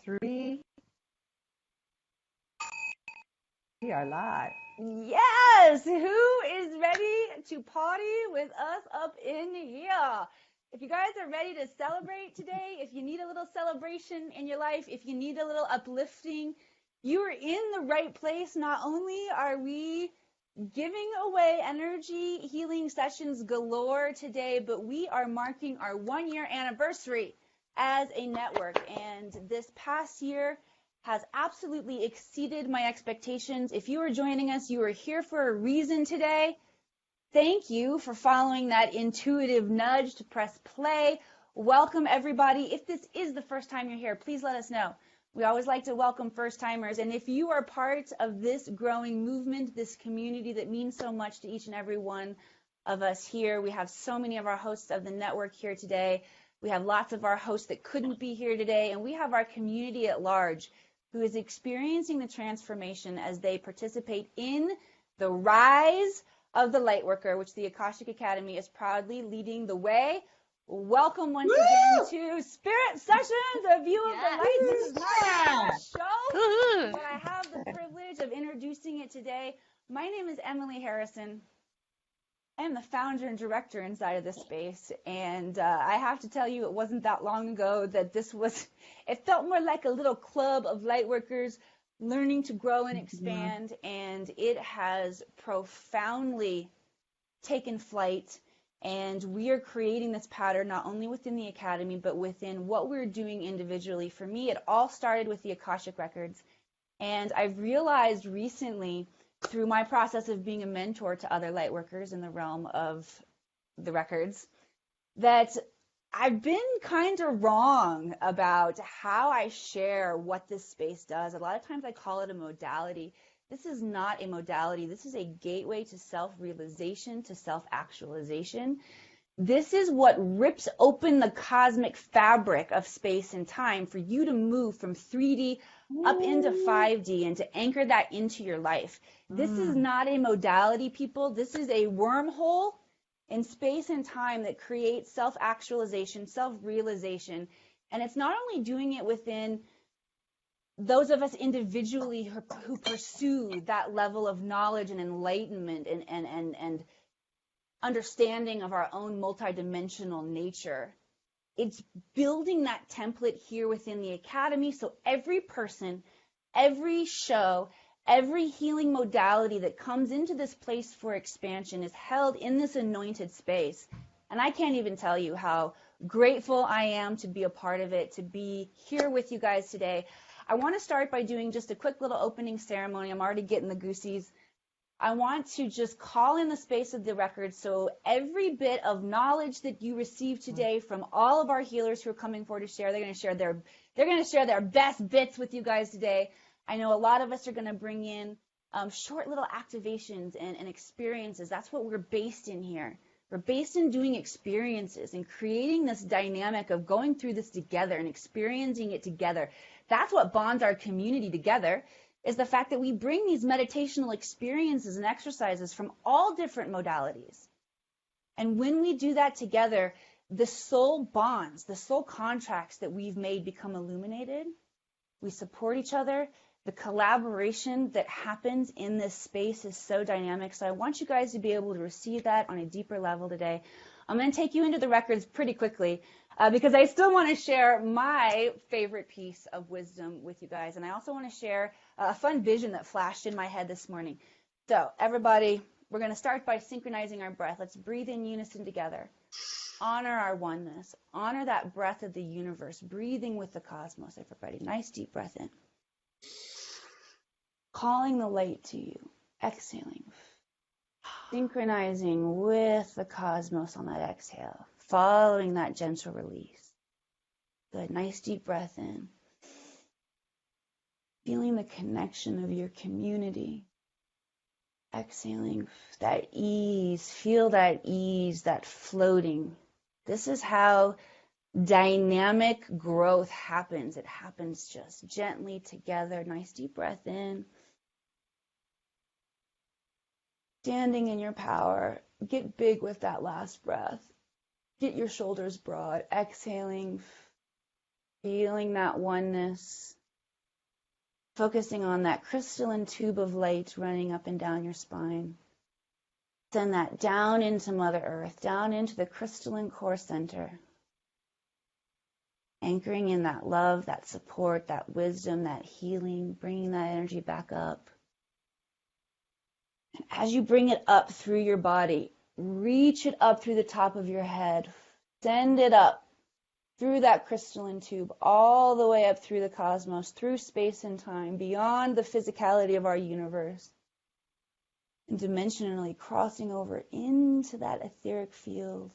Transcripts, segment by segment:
3. We are live. Yes! Who is ready to party with us up in here? If you guys are ready to celebrate today, if you need a little celebration in your life, if you need a little uplifting, you are in the right place. Not only are we giving away energy healing sessions galore today, but we are marking our 1-year anniversary as a network. And this past year has absolutely exceeded my expectations. If you are joining us, you are here for a reason today. Thank you for following that intuitive nudge to press play. Welcome, everybody. If this is the first time you're here, please let us know. We always like to welcome first-timers. And if you are part of this growing movement, this community that means so much to each and every one of us here, we have so many of our hosts of the network here today. We have lots of our hosts that couldn't be here today, and we have our community at large who is experiencing the transformation as they participate in the rise of the Lightworker, which the Akashic Academy is proudly leading the way. Welcome once again to Spirit Sessions, a view of the light. This is not a show, but I have the privilege of introducing it today. My name is Emily Harrison. I am the founder and director inside of this space, and I have to tell you, it wasn't that long ago that it felt more like a little club of lightworkers learning to grow and expand, and it has profoundly taken flight, and we are creating this pattern not only within the Academy, but within what we're doing individually. For me, it all started with the Akashic Records, and I've realized recently through my process of being a mentor to other lightworkers in the realm of the records, that I've been kind of wrong about how I share what this space does. A lot of times I call it a modality. This is not a modality. This is a gateway to self-realization, to self-actualization. This is what rips open the cosmic fabric of space and time for you to move from 3D up into 5D and to anchor that into your life. This is not a modality, people. This is a wormhole in space and time that creates self-actualization, self-realization. And it's not only doing it within those of us individually who pursue that level of knowledge and enlightenment and understanding of our own multidimensional nature. It's building that template here within the Academy, so every person, every show, every healing modality that comes into this place for expansion is held in this anointed space. And I can't even tell you how grateful I am to be a part of it, to be here with you guys today. I want to start by doing just a quick little opening ceremony. I'm already getting the goosies. I want to just call in the space of the record, so every bit of knowledge that you receive today from all of our healers who are coming forward to share, they're going to share their best bits with you guys today. I know a lot of us are going to bring in short little activations and experiences. That's what we're based in here. We're based in doing experiences and creating this dynamic of going through this together and experiencing it together. That's what bonds our community together, is the fact that we bring these meditational experiences and exercises from all different modalities. And when we do that together, the soul bonds, the soul contracts that we've made become illuminated. We support each other. The collaboration that happens in this space is so dynamic. So I want you guys to be able to receive that on a deeper level today. I'm going to take you into the records pretty quickly because I still want to share my favorite piece of wisdom with you guys. And I also want to share a fun vision that flashed in my head this morning. So everybody, we're going to start by synchronizing our breath. Let's breathe in unison together. Honor our oneness. Honor that breath of the universe, breathing with the cosmos, everybody. Nice deep breath in. Calling the light to you. Exhaling. Synchronizing with the cosmos on that exhale. Following that gentle release. Good. Nice deep breath in. Feeling the connection of your community. Exhaling that ease. Feel that ease, that floating. This is how dynamic growth happens. It happens just gently together. Nice deep breath in. Standing in your power. Get big with that last breath. Get your shoulders broad. Exhaling. Feeling that oneness, focusing on that crystalline tube of light running up and down your spine. Send that down into Mother Earth, down into the crystalline core center. Anchoring in that love, that support, that wisdom, that healing, bringing that energy back up. And as you bring it up through your body, reach it up through the top of your head. Send it up through that crystalline tube, all the way up through the cosmos, through space and time, beyond the physicality of our universe. And dimensionally crossing over into that etheric field,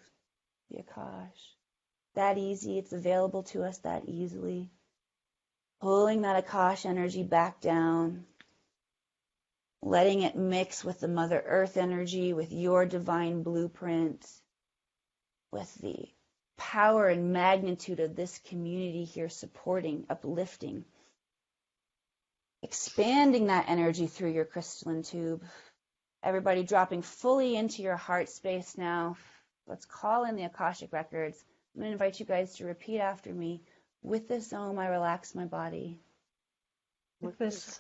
the Akash. That easy, it's available to us that easily. Pulling that Akash energy back down, letting it mix with the Mother Earth energy, with your divine blueprint, with the power and magnitude of this community here supporting, uplifting, expanding that energy through your crystalline tube. Everybody dropping fully into your heart space now. Let's call in the Akashic records. I'm going to invite you guys to repeat after me. With this Om, I relax my body. With this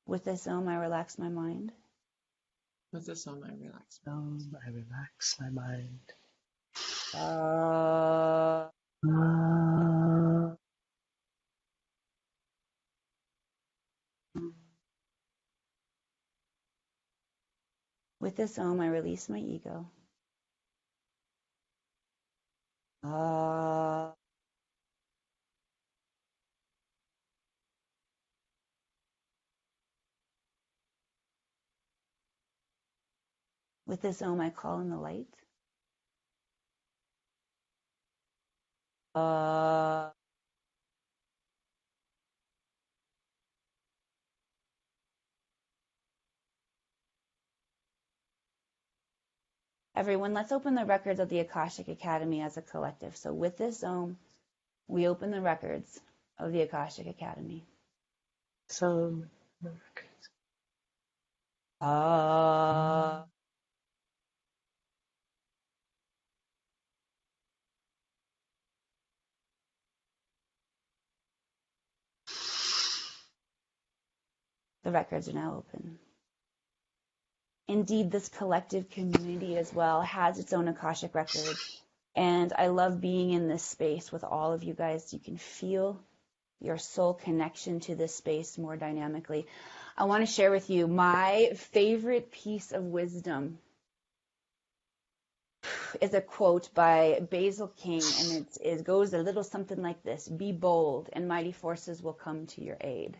With this Om, I relax my mind. With this Om, I relax. I relax my mind. With this Om, I release my ego. With this Om, I call in the light. Everyone, let's open the records of the Akashic Academy as a collective. So with this Om, we open the records of the Akashic Academy. So, The records are now open. Indeed, this collective community as well has its own Akashic records. And I love being in this space with all of you guys. You can feel your soul connection to this space more dynamically. I want to share with you my favorite piece of wisdom is a quote by Basil King, and it goes a little something like this: be bold and mighty forces will come to your aid.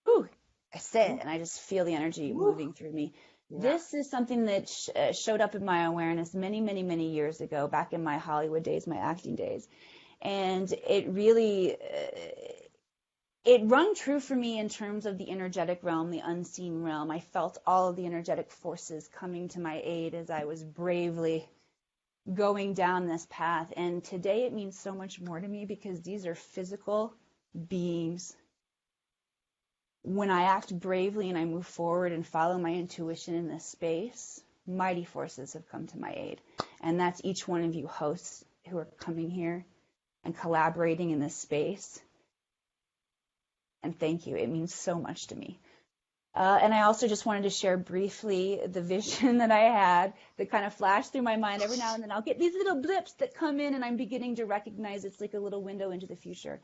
Whew, I say it and I just feel the energy moving through me. Yeah. This is something that showed up in my awareness many, many, many years ago, back in my Hollywood days, my acting days. And it really, it rung true for me in terms of the energetic realm, the unseen realm. I felt all of the energetic forces coming to my aid as I was bravely going down this path. And today it means so much more to me because these are physical beings. When I act bravely and I move forward and follow my intuition in this space, mighty forces have come to my aid. And that's each one of you hosts who are coming here and collaborating in this space. And thank you. It means so much to me. And I also just wanted to share briefly the vision that I had that kind of flashed through my mind. Every now and then I'll get these little blips that come in and I'm beginning to recognize it's like a little window into the future.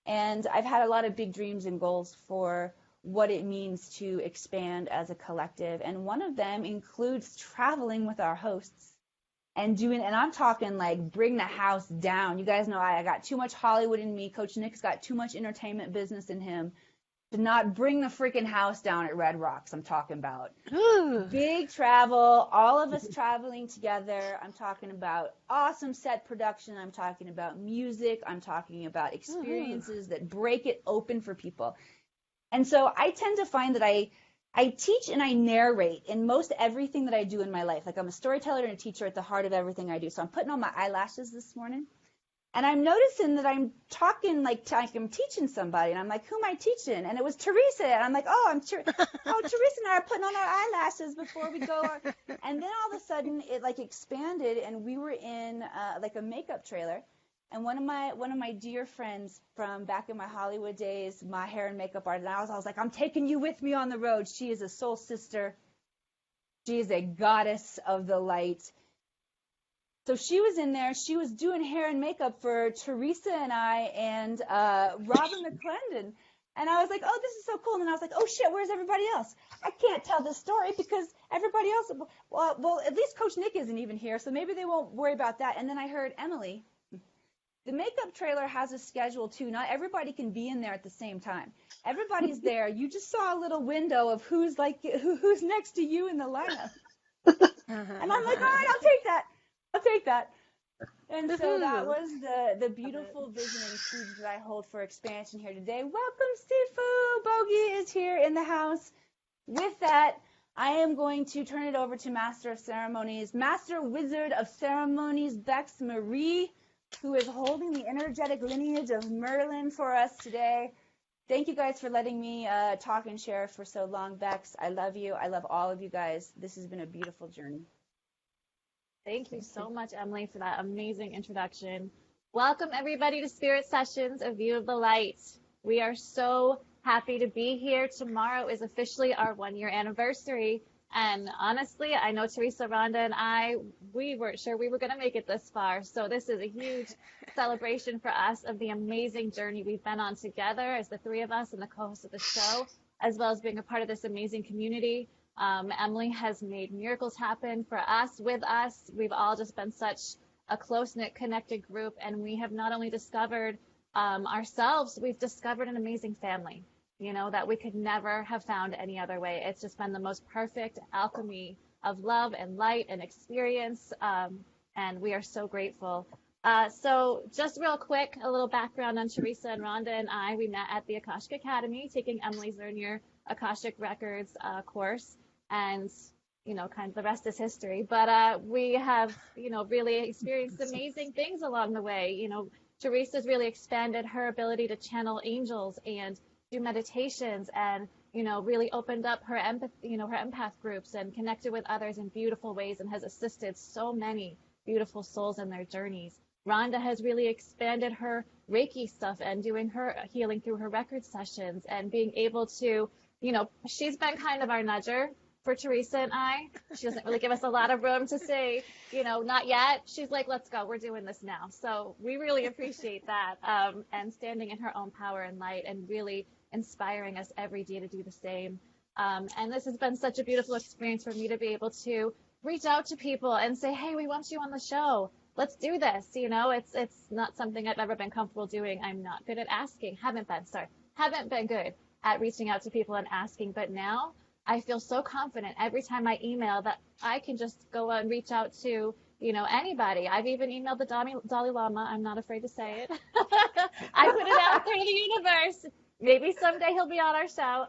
And I've had a lot of big dreams and goals for what it means to expand as a collective. And one of them includes traveling with our hosts and I'm talking like bring the house down. You guys know I got too much Hollywood in me. Coach Nick's got too much entertainment business in him to not bring the freaking house down at Red Rocks. I'm talking about big travel, all of us traveling together. I'm talking about awesome set production. I'm talking about music. I'm talking about experiences that break it open for people. And so I tend to find that I teach and I narrate in most everything that I do in my life. Like I'm a storyteller and a teacher at the heart of everything I do. So I'm putting on my eyelashes this morning. And I'm noticing that I'm talking like I'm teaching somebody, and I'm like, who am I teaching? And it was Teresa, and I'm like, oh, Teresa and I are putting on our eyelashes before we go. And then all of a sudden, it like expanded, and we were in like a makeup trailer. And one of my dear friends from back in my Hollywood days, my hair and makeup artist, and I was like, I'm taking you with me on the road. She is a soul sister. She is a goddess of the light. So she was in there. She was doing hair and makeup for Teresa and I and Robin McClendon. And I was like, oh, this is so cool. And then I was like, oh, shit, where's everybody else? I can't tell this story because everybody else, well, at least Coach Nick isn't even here, so maybe they won't worry about that. And then I heard, Emily, the makeup trailer has a schedule, too. Not everybody can be in there at the same time. Everybody's there. You just saw a little window of who's next to you in the lineup. And I'm like, all right, I'll take that. And so that was the beautiful vision and seeds that I hold for expansion here today. Welcome, Sifu. Bogey is here in the house. With that, I am going to turn it over to Master of Ceremonies, Master Wizard of Ceremonies, Bex Marie, who is holding the energetic lineage of Merlin for us today. Thank you guys for letting me talk and share for so long, Bex. I love you. I love all of you guys. This has been a beautiful journey. Thank you so much, Emily, for that amazing introduction. Welcome, everybody, to Spirit Sessions, A View of the Light. We are so happy to be here. Tomorrow is officially our 1-year anniversary. And honestly, I know Teresa, Rhonda, and we weren't sure we were going to make it this far. So this is a huge celebration for us of the amazing journey we've been on together as the three of us and the co-host of the show, as well as being a part of this amazing community. Emily has made miracles happen for us, with us. We've all just been such a close-knit, connected group, and we have not only discovered ourselves, we've discovered an amazing family, that we could never have found any other way. It's just been the most perfect alchemy of love and light and experience, and we are so grateful. So just real quick, a little background on Teresa and Rhonda and I. We met at the Akashic Academy, taking Emily's Learn Akashic Records course. And, kind of the rest is history. But we have, really experienced amazing things along the way. Teresa's really expanded her ability to channel angels and do meditations and, really opened up her empathy, her empath groups and connected with others in beautiful ways and has assisted so many beautiful souls in their journeys. Rhonda has really expanded her Reiki stuff and doing her healing through her record sessions and being able to, she's been kind of our nudger for Teresa and I. She doesn't really give us a lot of room to say, not yet. She's like, let's go. We're doing this now. So we really appreciate that, and standing in her own power and light and really inspiring us every day to do the same. And this has been such a beautiful experience for me to be able to reach out to people and say, hey, we want you on the show. Let's do this. It's not something I've ever been comfortable doing. I'm not good at asking. Haven't been good at reaching out to people and asking. But now I feel so confident every time I email that I can just go and reach out to, anybody. I've even emailed the Dalai Lama. I'm not afraid to say it. I put it out there to the universe. Maybe someday he'll be on our show.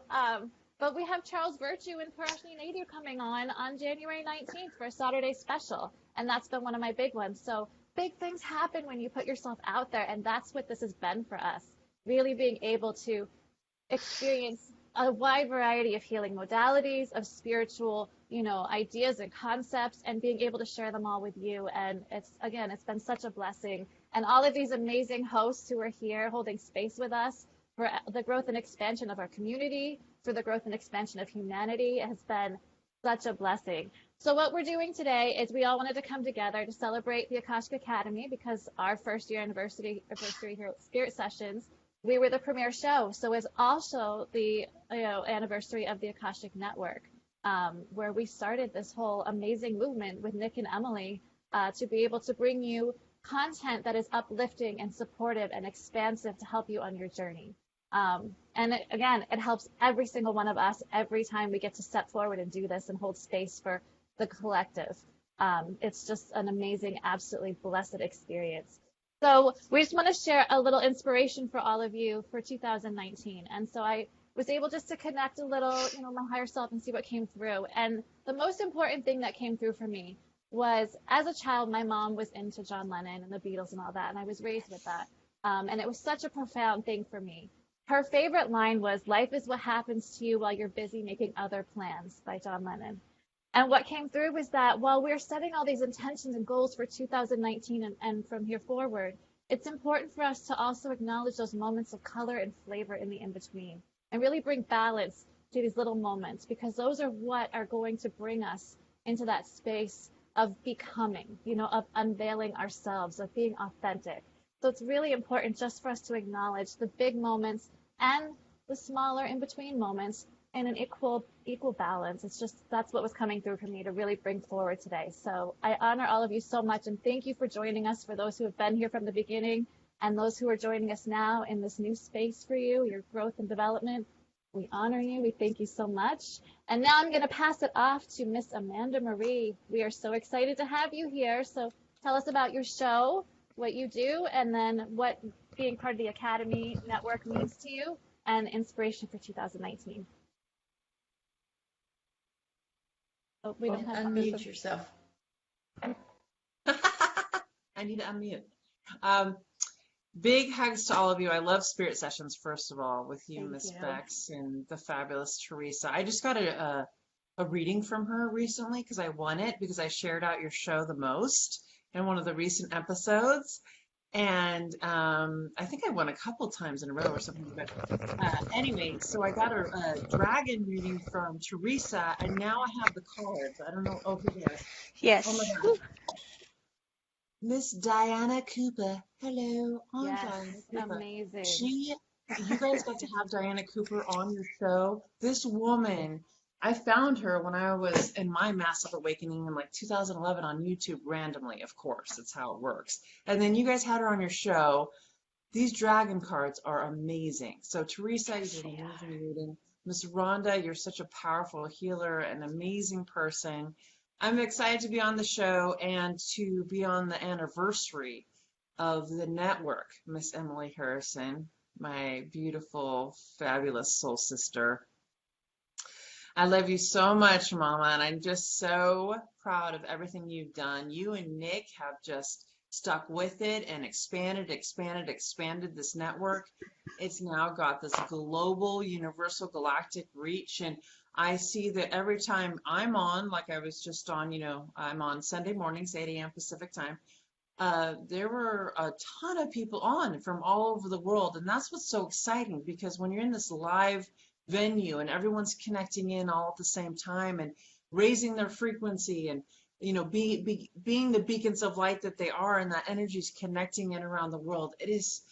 But we have Charles Virtue and Parashni Naidu coming on January 19th for a Saturday special. And that's been one of my big ones. So big things happen when you put yourself out there. And that's what this has been for us. Really being able to experience a wide variety of healing modalities, of spiritual, ideas and concepts, and being able to share them all with you. And it's been such a blessing. And all of these amazing hosts who are here holding space with us for the growth and expansion of our community, for the growth and expansion of humanity, has been such a blessing. So what we're doing today is we all wanted to come together to celebrate the Akashic Academy because our first year anniversary here at Spirit Sessions, we were the premier show. So it's also the anniversary of the Akashic Network, where we started this whole amazing movement with Nick and Emily to be able to bring you content that is uplifting and supportive and expansive to help you on your journey. And it helps every single one of us every time we get to step forward and do this and hold space for the collective. It's just an amazing, absolutely blessed experience. So we just want to share a little inspiration for all of you for 2019. And so I was able just to connect a little, my higher self and see what came through. And the most important thing that came through for me was as a child, my mom was into John Lennon and the Beatles and all that, and I was raised with that. And it was such a profound thing for me. Her favorite line was, "Life is what happens to you while you're busy making other plans," by John Lennon. And what came through was that while we're setting all these intentions and goals for 2019 and from here forward, it's important for us to also acknowledge those moments of color and flavor in the in between and really bring balance to these little moments, because those are what are going to bring us into that space of becoming, of unveiling ourselves, of being authentic. So it's really important just for us to acknowledge the big moments and the smaller in between moments in an equal balance. It's just that's what was coming through for me to really bring forward today. So I honor all of you so much, and thank you for joining us, for those who have been here from the beginning and those who are joining us now in this new space for you, your growth and development. We honor you. We thank you so much. And now I'm going to pass it off to Miss Amanda Marie. We are so excited to have you here. So tell us about your show, what you do, and then what being part of the Academy Network means to you, and inspiration for 2019. Oh, we don't have Unmute yourself. I need to unmute. Big hugs to all of you. I love Spirit Sessions, first of all, with you, Thank Miss you. Bex, and the fabulous Teresa. I just got a reading from her recently because I won it because I shared out your show the most in one of the recent episodes. And I think I won a couple times in a row or something. But anyway, so I got a dragon reading from Teresa, and now I have the cards. I don't know. Oh, who it is? Yes. Oh my God. Miss Diana Cooper. Hello. I'm Yes, Diana Cooper. amazing. You guys got to have Diana Cooper on your show. This woman, I found her when I was in my massive awakening in like 2011 on YouTube randomly, of course. That's how it works. And then you guys had her on your show. These dragon cards are amazing. So Teresa, you did an amazing reading. Miss Rhonda, you're such a powerful healer, an amazing person. I'm excited to be on the show and to be on the anniversary of the network, Miss Emily Harrison, my beautiful, fabulous soul sister. I love you so much, Mama, and I'm just so proud of everything you've done. You and Nick have just stuck with it and expanded this network. It's now got this global, universal, galactic reach, and I see that every time I'm on, like I was just on, I'm on Sunday mornings, 8 a.m. Pacific time. There were a ton of people on from all over the world, and that's what's so exciting, because when you're in this live venue and everyone's connecting in all at the same time and raising their frequency and being the beacons of light that they are, and that energy is connecting in around the world, it's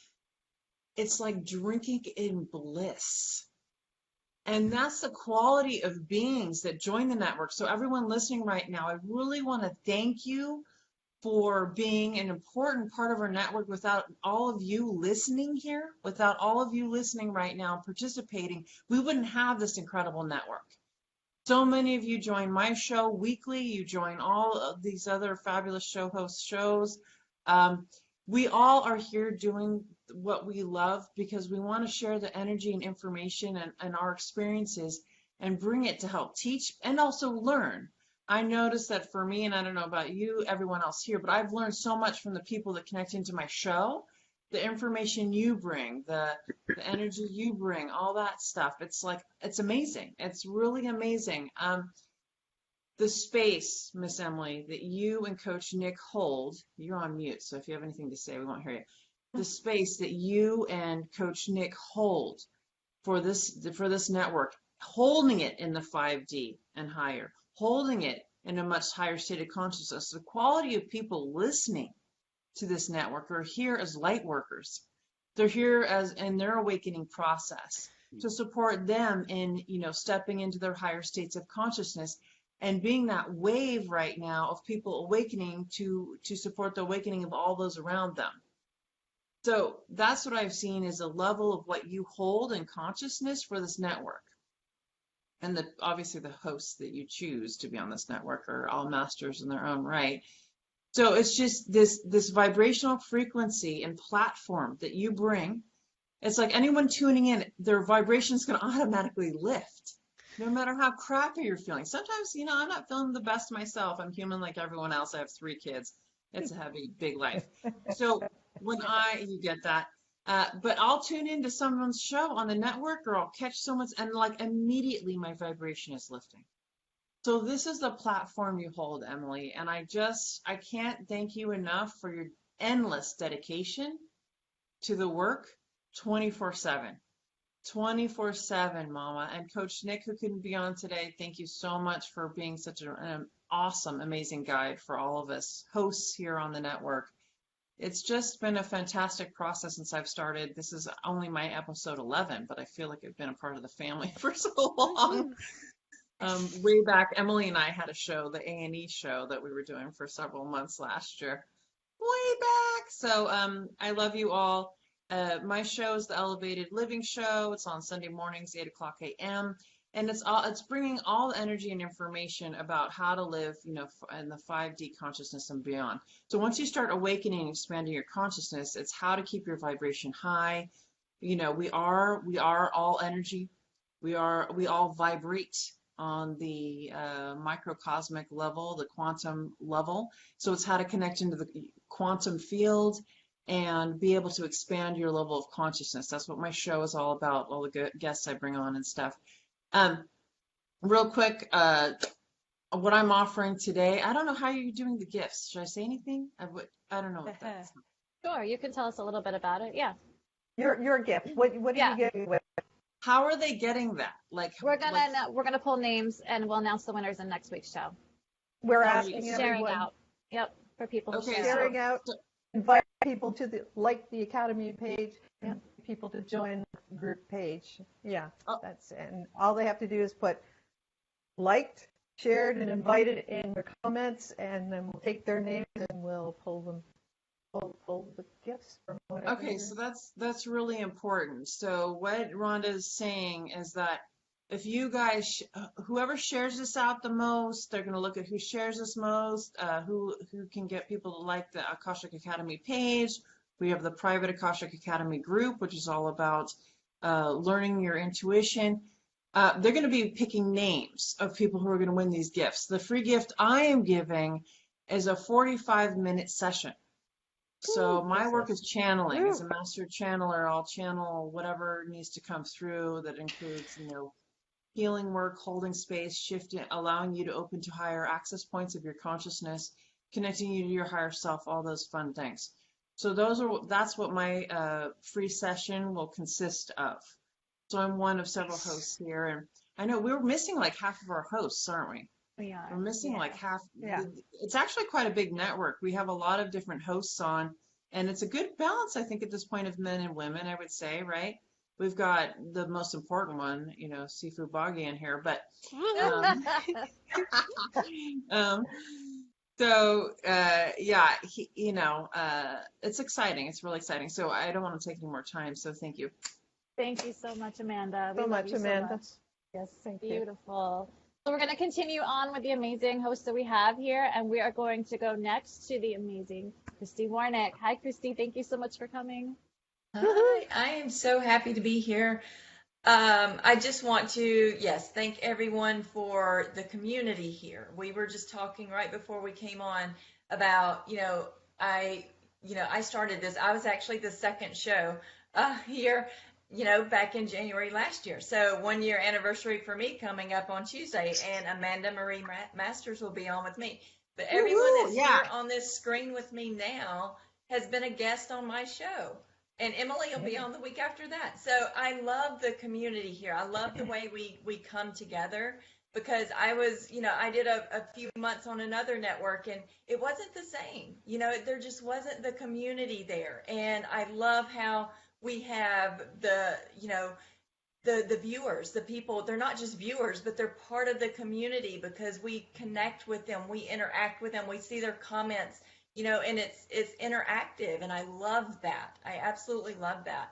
like drinking in bliss. And that's the quality of beings that join the network. So everyone listening right now, I really want to thank you for being an important part of our network. Without all of you listening here, without all of you listening right now, participating, we wouldn't have this incredible network. So many of you join my show weekly. You join all of these other fabulous show host shows. We all are here doing what we love because we want to share the energy and information and our experiences and bring it to help teach and also learn. I noticed that for me, and I don't know about you, everyone else here, but I've learned so much from the people that connect into my show, the information you bring, the energy you bring, all that stuff. It's amazing. It's really amazing. The space, Miss Emily, that you and Coach Nick hold, you're on mute, so if you have anything to say, we won't hear you. The space that you and Coach Nick hold for this network, holding it in the 5D and higher, holding it in a much higher state of consciousness. The quality of people listening to this network are here as light workers. They're here as in their awakening process to support them in, stepping into their higher states of consciousness and being that wave right now of people awakening to support the awakening of all those around them. So that's what I've seen is a level of what you hold in consciousness for this network. And obviously the hosts that you choose to be on this network are all masters in their own right. So it's just this vibrational frequency and platform that you bring. It's like anyone tuning in, their vibration is going to automatically lift. no matter how crappy you're feeling. Sometimes, I'm not feeling the best myself. I'm human like everyone else. I have 3 kids. It's a heavy, big life. So you get that. But I'll tune into someone's show on the network, or I'll catch someone's, and like immediately my vibration is lifting. So this is the platform you hold, Emily. And I can't thank you enough for your endless dedication to the work 24/7. 24/7, Mama. And Coach Nick, who couldn't be on today, thank you so much for being such an awesome, amazing guide for all of us hosts here on the network. It's just been a fantastic process since I've started. This is only my episode 11, but I feel like I've been a part of the family for so long. Way back, Emily and I had a show, the A&E show that we were doing for several months last year. Way back. So I love you all. My show is the Elevated Living Show. It's on Sunday mornings, 8:00 a.m. And it's bringing all the energy and information about how to live, in the 5D consciousness and beyond. So once you start awakening and expanding your consciousness, it's how to keep your vibration high. We are all energy. We all vibrate on the microcosmic level, the quantum level. So it's how to connect into the quantum field and be able to expand your level of consciousness. That's what my show is all about, all the guests I bring on and stuff. Real quick, what I'm offering today, I don't know how you're doing the gifts. Should I say anything? I don't know what that's. Sure, you can tell us a little bit about it. Yeah. Your gift. What are you giving with? How are they getting that? We're gonna pull names and we'll announce the winners in next week's show. We're So asking Sharing everyone, out. Yep, for people to Okay, share. sharing out, invite people to the Academy page, and people to join the group page. Yeah, and all they have to do is put liked, shared, and invited in their comments, and then we'll take their names and we'll pull the gifts from whatever. Okay, so that's really important. So what Rhonda is saying is that if you guys, whoever shares this out the most, they're going to look at who shares this most, who can get people to like the Akashic Academy page. We have the private Akashic Academy group, which is all about learning your intuition. They're going to be picking names of people who are going to win these gifts. The free gift I am giving is a 45-minute session. So my work is channeling. As a master channeler, I'll channel whatever needs to come through. That includes, healing work, holding space, shifting, allowing you to open to higher access points of your consciousness, connecting you to your higher self, all those fun things. So that's what my free session will consist of. So I'm one of several hosts here, and I know we're missing like half of our hosts, aren't we? We are. We're missing like half. Yeah. It's actually quite a big network. We have a lot of different hosts on, and it's a good balance, I think, at this point of men and women, I would say, right? We've got the most important one, Sifu Boggy in here, but it's exciting. It's really exciting. So I don't want to take any more time. So thank you. Thank you so much, Amanda. We So love much, you Amanda. So much. Yes, thank you. Beautiful. So we're going to continue on with the amazing hosts that we have here, and we are going to go next to the amazing Christy Warnick. Hi, Christy. Thank you so much for coming. Hi, I am so happy to be here. I just want to, thank everyone for the community here. We were just talking right before we came on about, I started this. I was actually the second show here, back in January last year. So 1-year anniversary for me coming up on Tuesday, and Amanda Marie Masters will be on with me. But everyone that's here on this screen with me now has been a guest on my show. And Emily will be on the week after that. So I love the community here. I love the way we come together, because I was, I did a few months on another network and it wasn't the same. There just wasn't the community there. And I love how we have the viewers, the people. They're not just viewers, but they're part of the community, because we connect with them, we interact with them, we see their comments. And it's interactive, and I love that. I absolutely love that.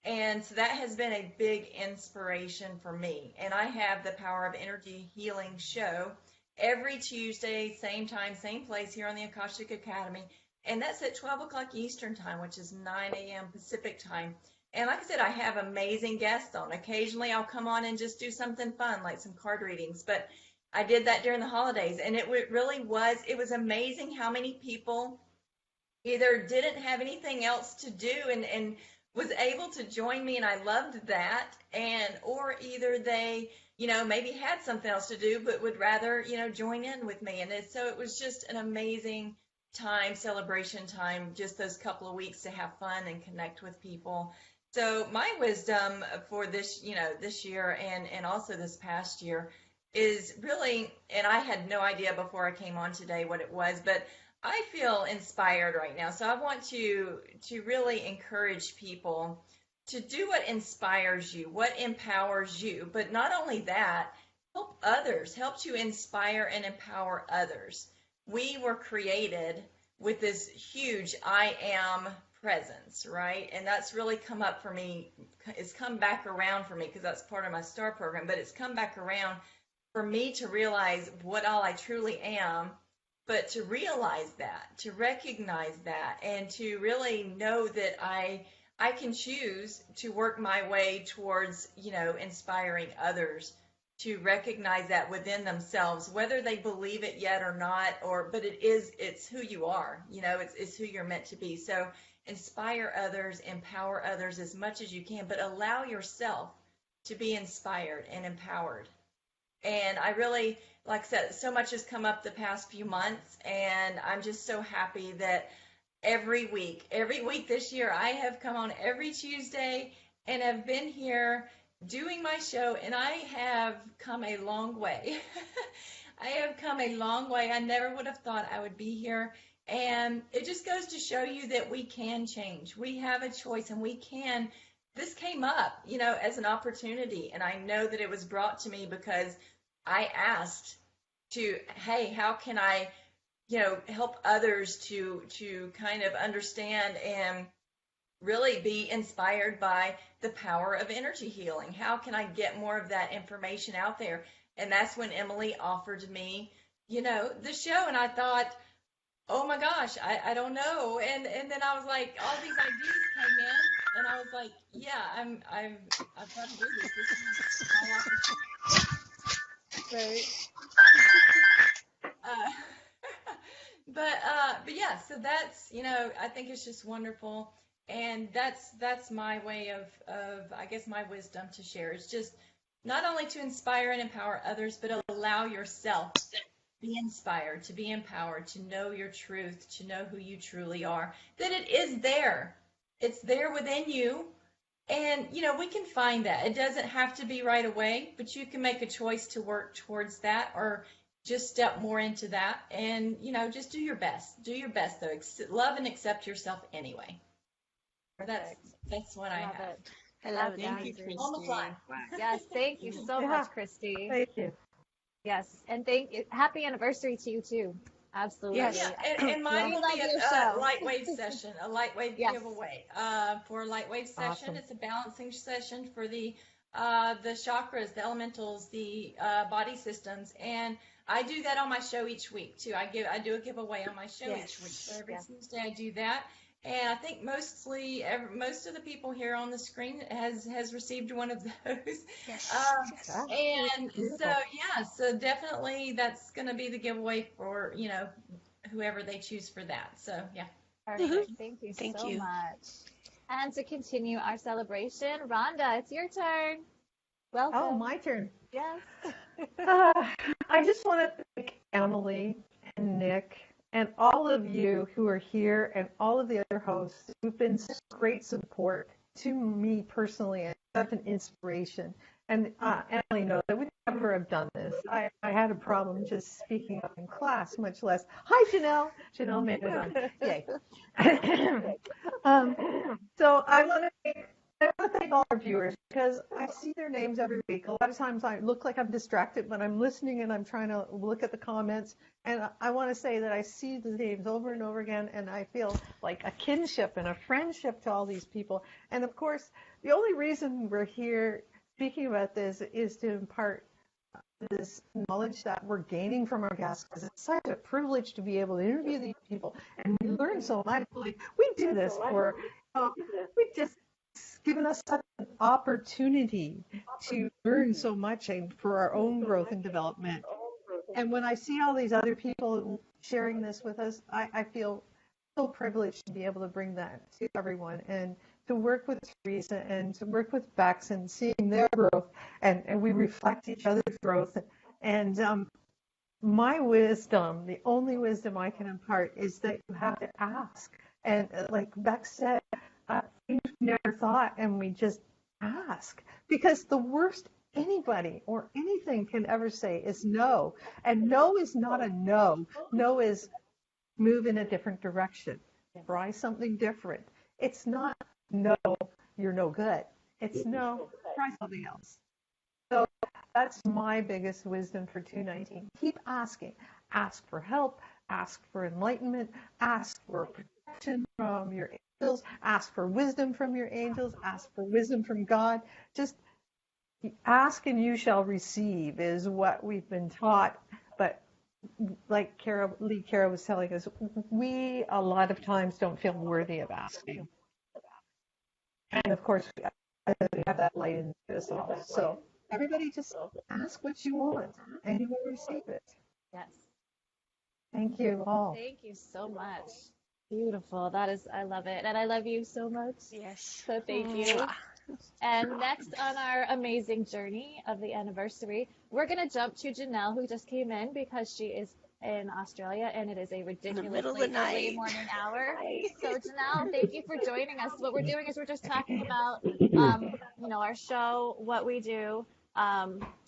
And so that has been a big inspiration for me. And I have the Power of Energy Healing show every Tuesday, same time, same place here on the Akashic Academy. And that's at 12 o'clock Eastern time, which is 9 a.m. Pacific time. And like I said, I have amazing guests on. Occasionally I'll come on and just do something fun, like some card readings. But I did that during the holidays, and it was amazing how many people either didn't have anything else to do and was able to join me, and I loved that, and or either they, maybe had something else to do but would rather, join in with me. And so it was just an amazing time, celebration time, just those couple of weeks to have fun and connect with people. So my wisdom for this, this year and also this past year is really, and I had no idea before I came on today what it was, but I feel inspired right now. So I want to really encourage people to do what inspires you, what empowers you. But not only that, help others, help to inspire and empower others. We were created with this huge I am presence, right? And that's really come up for me. It's come back around for me because that's part of my STAR program, but it's come back around for me to realize what all I truly am, but to realize that, to recognize that, and to really know that I can choose to work my way towards, inspiring others to recognize that within themselves, whether they believe it yet or not, but it's who you are, it's who you're meant to be. So inspire others, empower others as much as you can, but allow yourself to be inspired and empowered. And I really, like I said, so much has come up the past few months, and I'm just so happy that every week this year, I have come on every Tuesday and have been here doing my show, and I have come a long way. I have come a long way. I never would have thought I would be here. And it just goes to show you that we can change. We have a choice, and we can. This came up, as an opportunity, and I know that it was brought to me because I asked hey, how can I, help others to kind of understand and really be inspired by the power of energy healing? How can I get more of that information out there? And that's when Emily offered me, the show, and I thought, oh my gosh, I don't know. And then I was like, all these ideas came in, and I was like, yeah, I've got to do this. This is my opportunity. Right. But yeah, so that's, I think it's just wonderful. And that's my way of, I guess, my wisdom to share. It's just not only to inspire and empower others, but allow yourself to be inspired, to be empowered, to know your truth, to know who you truly are, that it is there. It's there within you. And, we can find that. It doesn't have to be right away, but you can make a choice to work towards that, or just step more into that. And, just do your best. Do your best, though. Love and accept yourself anyway. That's what I have. It. I love Thank that. you, Christy. On the fly. Yes, thank you so Yeah. much, Christy. Thank you. Yes, and happy anniversary to you too. Absolutely. Yes. Yeah, and mine We will love be your a show. lightwave session, a lightwave Yes. giveaway. For a lightwave session, Awesome. it's a balancing session for the chakras, the elementals, the body systems, and I do that on my show each week too. I do a giveaway on my show Yes. each week. So every Yes. Tuesday I do that. And I think most of the people here on the screen has received one of those. Yes. And so definitely that's going to be the giveaway for, whoever they choose for that. So, yeah. Perfect. Thank you Thank so you. much. And to continue our celebration, Rhonda, it's your turn. Welcome. Oh, my turn. Yes. I just want to thank Emily and Nick and all of you who are here and all of the other hosts who've been such great support to me personally and such an inspiration. And Emily knows I would never have done this. I had a problem just speaking up in class, much less. Hi, Janelle. Janelle made it on. Yay. So I want to thank all our viewers because I see their names every week. A lot of times I look like I'm distracted, but I'm listening and I'm trying to look at the comments. And I want to say that I see the names over and over again, and I feel like a kinship and a friendship to all these people. And of course, the only reason we're here speaking about this is to impart this knowledge that we're gaining from our guests, because it's such a privilege to be able to interview these people and we learn so much. We do this for we just it's given us such an opportunity to learn so much and for our own growth and development. And when I see all these other people sharing this with us, I feel so privileged to be able to bring that to everyone and to work with Teresa and to work with Bex and seeing their growth, and we reflect each other's growth. And my wisdom, the only wisdom I can impart, is that you have to ask. And like Bex said, things we never thought, and we just ask. Because the worst anybody or anything can ever say is no. And no is not a no. No is move in a different direction. Try something different. It's not no, you're no good. It's no, try something else. So that's my biggest wisdom for 219. Keep asking. Ask for help. Ask for enlightenment. Ask for protection from your angels. Ask for wisdom from your angels. Ask for wisdom from God. Just ask and you shall receive is what we've been taught. But like Lee Cara was telling us, we a lot of times don't feel worthy of asking. And of course, we have that light in us all. So everybody just ask what you want and you will receive it. Yes. Thank you all. Thank you so much. Beautiful. That is, I love it. And I love you so much. Yes. So thank you. And next on our amazing journey of the anniversary, we're going to jump to Janelle, who just came in because she is in Australia and it is a ridiculously early morning hour. So Janelle, thank you for joining us. What we're doing is we're just talking about, our show, what we do,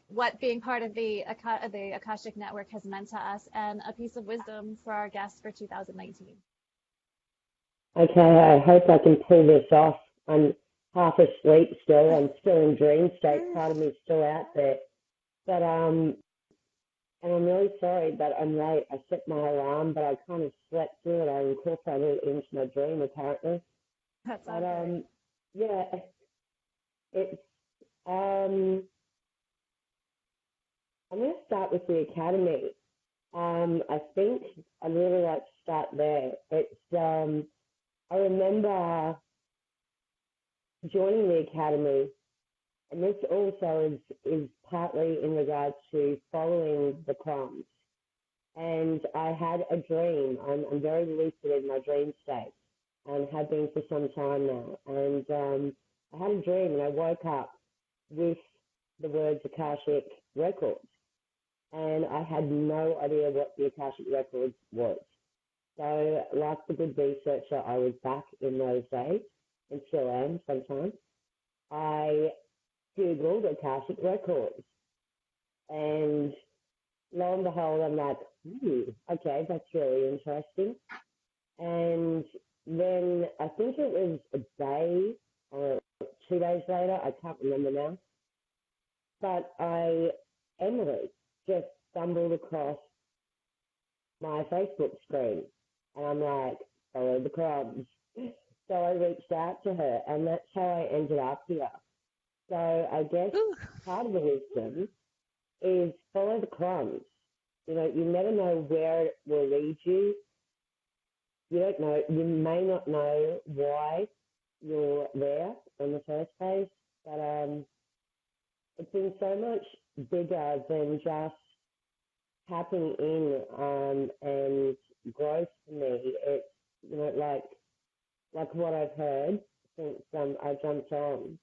what being part of the Akashic Network has meant to us, and a piece of wisdom for our guests for 2019. Okay, I hope I can pull this off. I'm half asleep still. I'm still in dream state. Part of me is still out there. But and I'm really sorry that I'm late. I set my alarm, but I kind of slept through it. I incorporated it into my dream, apparently. That's But okay. yeah, it's I'm going to start with the academy. I think I'd really like to start there. It's I remember joining the academy, and this also is partly in regards to following the crumbs. And I had a dream. I'm very lucid in my dream state and have been for some time now. And I had a dream, and I woke up with the words Akashic Records. And I had no idea what the Akashic Records was. So, like the good researcher I was back in those days, and still am sometimes, I Googled Akashic Records. And lo and behold, I'm like, okay, that's really interesting. And then I think it was a day or 2 days later, I can't remember now, but Emily just stumbled across my Facebook screen. And I'm like, follow the crumbs. So I reached out to her, and that's how I ended up here. So I guess part of the wisdom is follow the crumbs. You know, you never know where it will lead you. You don't know. You may not know why you're there in the first place, but it's been so much bigger than just tapping in and growth for me. It's, you know, like what I've heard since I jumped on.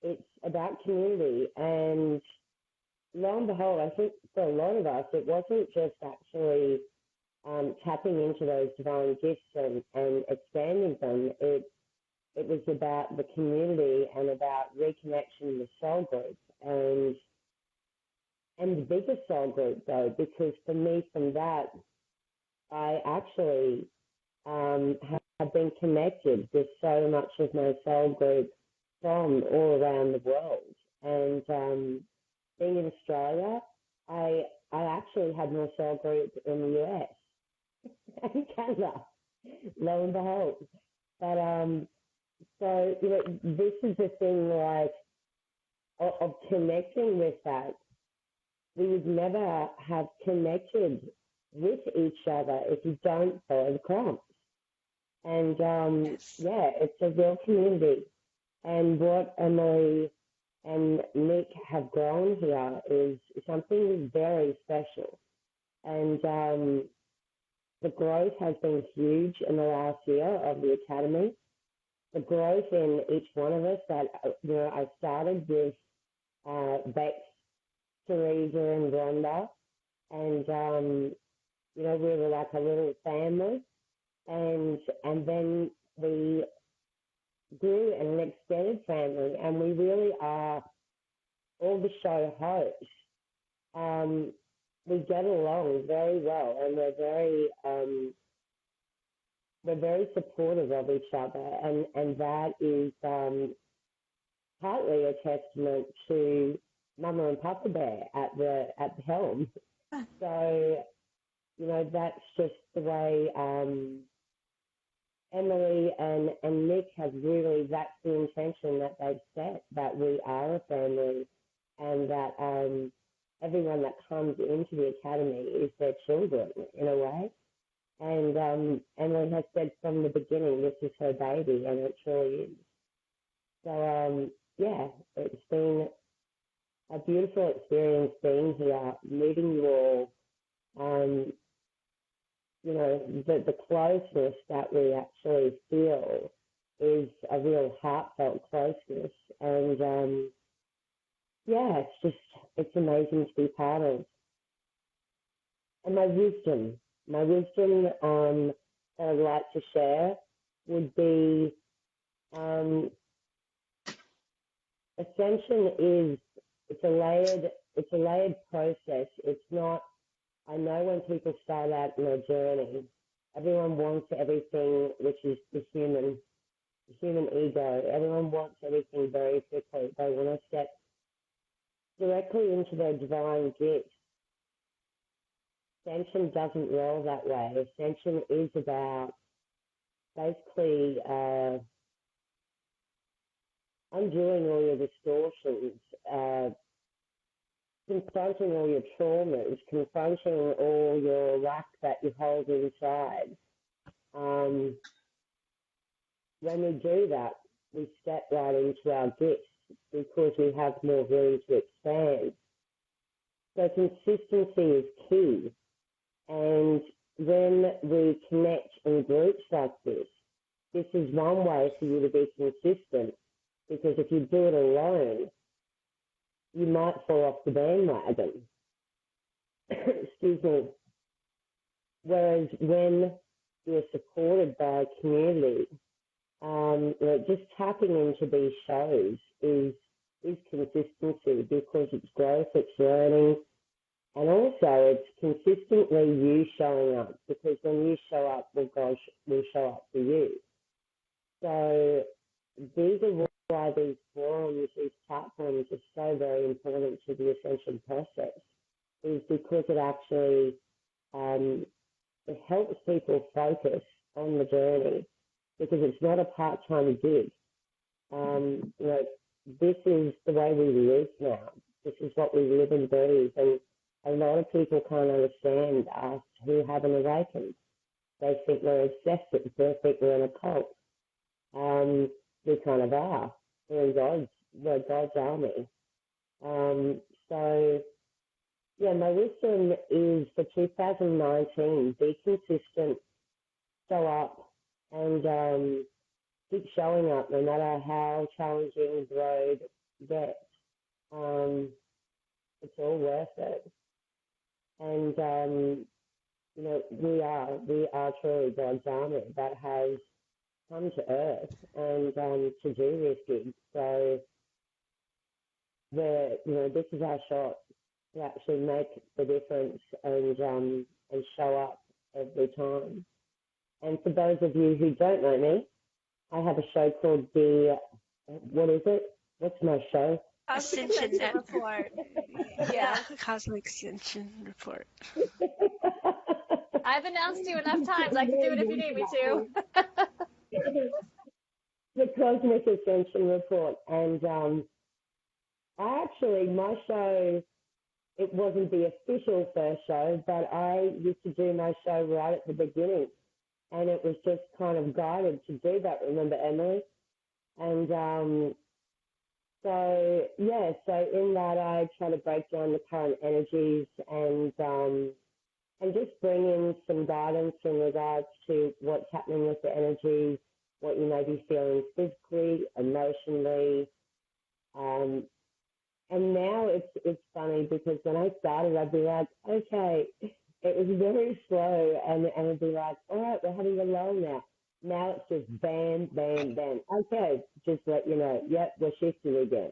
It's about community, and lo and behold, I think for a lot of us, it wasn't just actually tapping into those divine gifts and expanding them. It was about the community and about reconnection with soul group and the bigger soul group, though, because for me, from that, I actually have been connected with so much of my soul group from all around the world. And being in Australia, I actually had more soul group in the US and Canada, lo and behold. But so, you know, this is the thing, like, of connecting with that. We would never have connected with each other if you don't follow the crumbs. And yeah, it's a real community. And what Emily and Nick have grown here is something very special. And the growth has been huge in the last year of the Academy. The growth in each one of us that, I started with Bex, Teresa, and Rhonda. And, we were like a little family. And then we grew an extended family, and we really are all the show hosts. We get along very well, and we're very supportive of each other, and that is partly a testament to Mama and Papa Bear at the helm. So, that's just the way Emily and Nick have really, that's the intention that they've set, that we are a family, and that everyone that comes into the Academy is their children in a way. And Emily has said from the beginning, this is her baby, and it truly is. So, it's been a beautiful experience being here, meeting you all. The closeness that we actually feel is a real heartfelt closeness. And, it's amazing to be part of. And my wisdom that I'd like to share would be ascension is it's a layered process. It's not, I know when people start out in their journey, everyone wants everything, which is the human ego. Everyone wants everything very quickly. They want to step directly into their divine gifts. Ascension doesn't roll that way. Ascension is about basically undoing all your distortions, confronting all your traumas, confronting all your lack that you hold inside. When we do that, we step right into our gifts because we have more room to expand. So consistency is key. And when we connect in groups like this is one way for you to be consistent, because if you do it alone, you might fall off the bandwagon. Excuse me. Whereas when you're supported by a community, just tapping into these shows is consistency, because it's growth, it's learning, and also it's consistently you showing up, because when you show up, well, God will show up for you. So these are why these forums, these platforms are so very important to the ascension process, is because it actually it helps people focus on the journey, because it's not a part-time gig. This is the way we live now. This is what we live and breathe, and a lot of people can't understand us who haven't awakened. They think we're obsessed, they think we're in a cult. We kind of are. We're God's army. My wisdom is for 2019, be consistent, show up, and keep showing up no matter how challenging the road gets. It's all worth it. And, we are truly God's army that has come to earth and to do this gig. So, this is our shot to actually make the difference and show up every time. And for those of you who don't know me, I have a show called what is it? What's my show? Cosmic Ascension Ascension Report. Yeah. Cosmic Ascension Report. I've announced you enough times. I can do it if you need me to. The Cosmic Ascension Report. And my show, it wasn't the official first show, but I used to do my show right at the beginning. And it was just kind of guided to do that. Remember, Emily? And so in that I try to break down the current energies and just bring in some guidance in regards to what's happening with the energies, what you may be feeling physically, emotionally. Um, and now it's funny because when I started, I'd be like, okay, it was very slow, and it'd be like, all right, we're having a lull now. Now it's just bam, bam, bam. Okay, just let you know, yep, we're shifting again.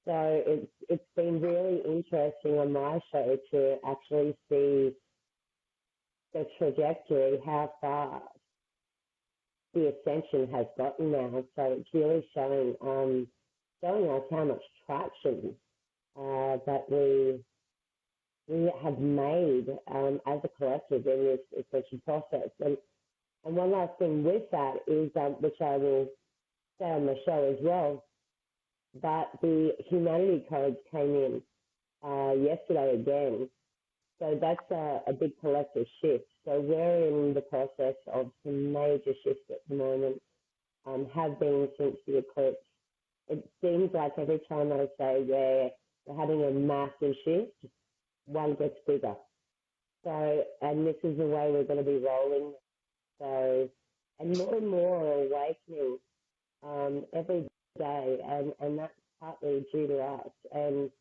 So it's been really interesting on my show to actually see the trajectory, how far the ascension has gotten now. So it's really showing us how much traction that we have made as a collective in this ascension process. And one last thing with that is, which I will say on the show as well, that the humanity codes came in yesterday again. So that's a big collective shift. So we're in the process of some major shifts at the moment, have been since the eclipse. It seems like every time I say we're having a massive shift, one gets bigger. So, and this is the way we're going to be rolling. So, and more are awakening every day, and that's partly due to us. And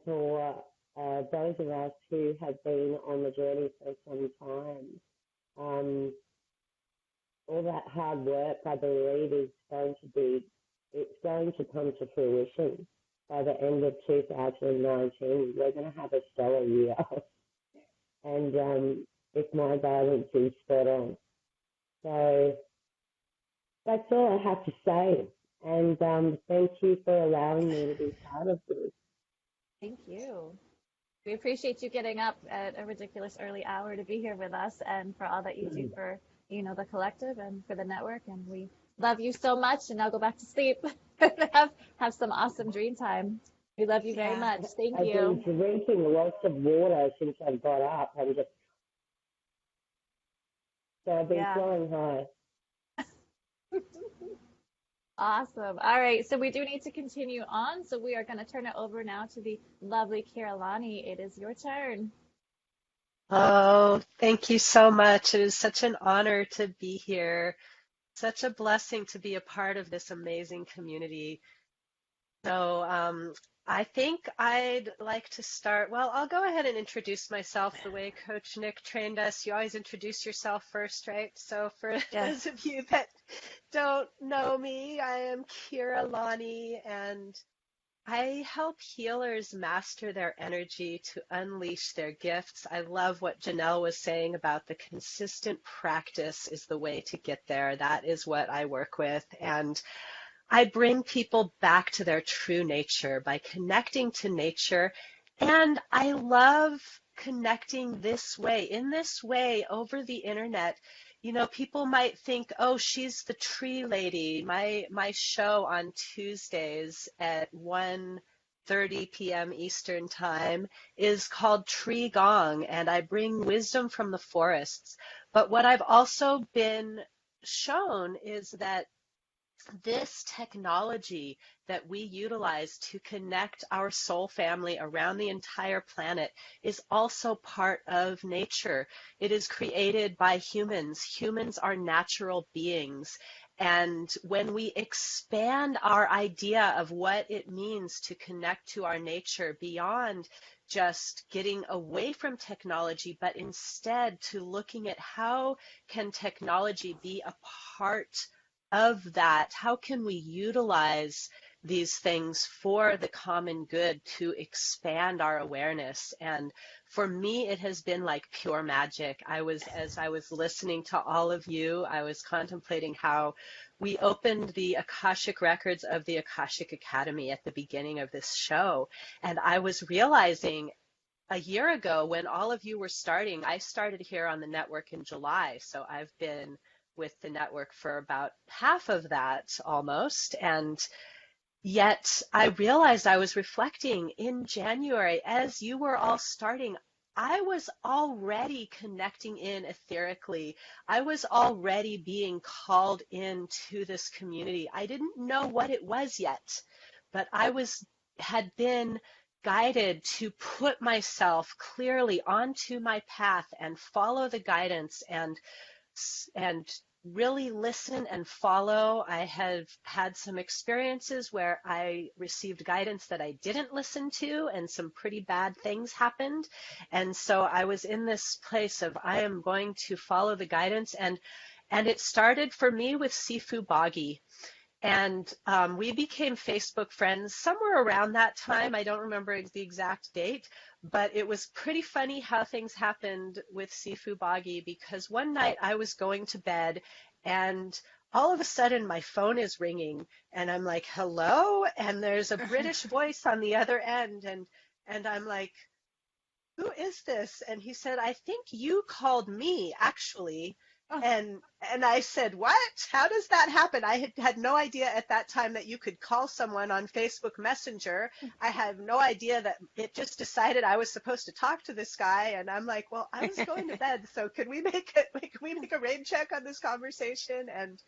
for those of us who have been on the journey for some time, all that hard work, I believe, it's going to come to fruition by the end of 2019. We're going to have a stellar year. And if my guidance is spot on. So that's all I have to say. And thank you for allowing me to be part of this. Thank you. We appreciate you getting up at a ridiculous early hour to be here with us and for all that you do for, the collective and for the network. And we love you so much. And now go back to sleep. have some awesome dream time. We love you very much. Thank you. I've been drinking lots of water since I got up. So I've been flying high. Awesome. All right. So we do need to continue on. So we are going to turn it over now to the lovely Kiralani. It is your turn. Oh, thank you so much. It is such an honor to be here. Such a blessing to be a part of this amazing community. So I think I'd like to start. Well, I'll go ahead and introduce myself the way Coach Nick trained us. You always introduce yourself first, right? So for those of you that don't know me, I am Kira Lani, and I help healers master their energy to unleash their gifts. I love what Janelle was saying about the consistent practice is the way to get there. That is what I work with. And I bring people back to their true nature by connecting to nature. And I love connecting this way, in this way, over the internet. People might think, oh, she's the tree lady. My show on Tuesdays at 1:30 p.m. Eastern Time is called Tree Gong, and I bring wisdom from the forests. But what I've also been shown is that this technology that we utilize to connect our soul family around the entire planet is also part of nature. It is created by humans. Humans are natural beings. And when we expand our idea of what it means to connect to our nature beyond just getting away from technology, but instead to looking at how can technology be a part of that, how can we utilize these things for the common good to expand our awareness? And for me, it has been like pure magic. As I was listening to all of you, I was contemplating how we opened the Akashic records of the Akashic Academy at the beginning of this show. And I was realizing a year ago when all of you were starting, I started here on the network in July. So I've been with the network for about half of that almost. And yet I realized I was reflecting in January as you were all starting, I was already connecting in etherically. I was already being called into this community. I didn't know what it was yet, but had been guided to put myself clearly onto my path and follow the guidance and really listen and follow. I have had some experiences where I received guidance that I didn't listen to, and some pretty bad things happened. And so I was in this place of, I am going to follow the guidance. And it started for me with Sifu Boggy. And we became Facebook friends somewhere around that time. I don't remember the exact date, but it was pretty funny how things happened with Sifu Boggy, because one night I was going to bed and all of a sudden my phone is ringing and I'm like, hello? And there's a British voice on the other end, and I'm like, who is this? And he said, I think you called me, actually. And I said, what? How does that happen? I had no idea at that time that you could call someone on Facebook Messenger. I had no idea that it just decided I was supposed to talk to this guy. And I'm like, well, I was going to bed, so could we make a rain check on this conversation? And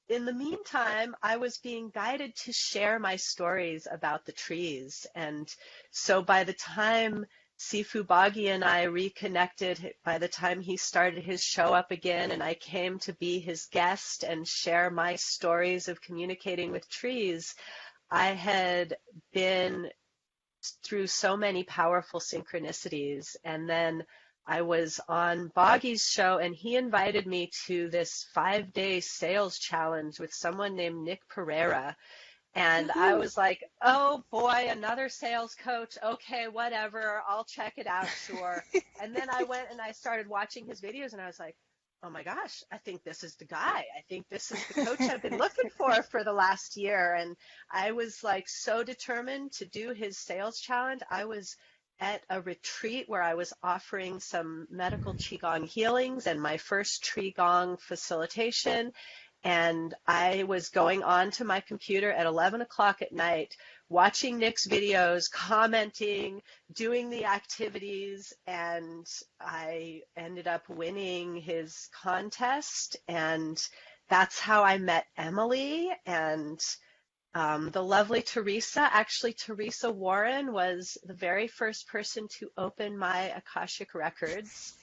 in the meantime, I was being guided to share my stories about the trees. And so by the time Sifu Boggy and I reconnected, by the time he started his show up again and I came to be his guest and share my stories of communicating with trees, I had been through so many powerful synchronicities. And then I was on Boggy's show and he invited me to this 5-day sales challenge with someone named Nick Pereira. And I was like, oh boy, another sales coach. Okay, whatever. I'll check it out, sure. And then I went and I started watching his videos and I was like, oh my gosh, I think this is the guy. I think this is the coach I've been looking for the last year. And I was like so determined to do his sales challenge. I was at a retreat where I was offering some medical Qigong healings and my first Qigong facilitation. And I was going on to my computer at 11 o'clock at night, watching Nick's videos, commenting, doing the activities, and I ended up winning his contest. And that's how I met Emily and the lovely Teresa. Actually, Teresa Warren was the very first person to open my Akashic records,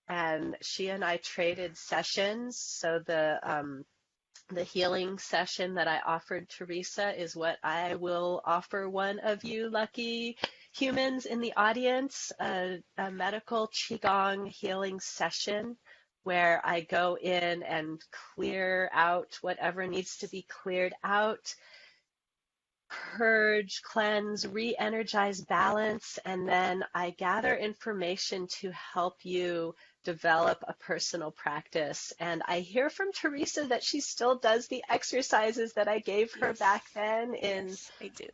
and she and I traded sessions. So the healing session that I offered Teresa is what I will offer one of you lucky humans in the audience, a medical Qigong healing session where I go in and clear out whatever needs to be cleared out, purge, cleanse, re-energize, balance, and then I gather information to help you develop a personal practice. And I hear from Teresa that she still does the exercises that I gave her back then in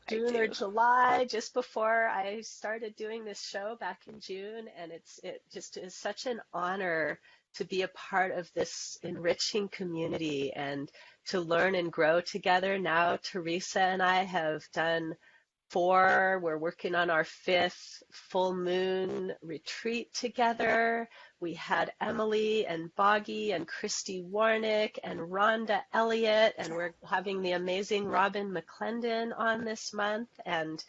June or July, just before I started doing this show back in June. And it just is such an honor to be a part of this enriching community and to learn and grow together. Now Teresa and I have done 4, we're working on our 5th full moon retreat together. We had Emily and Boggy and Christy Warnick and Rhonda Elliott, and we're having the amazing Robin McClendon on this month, and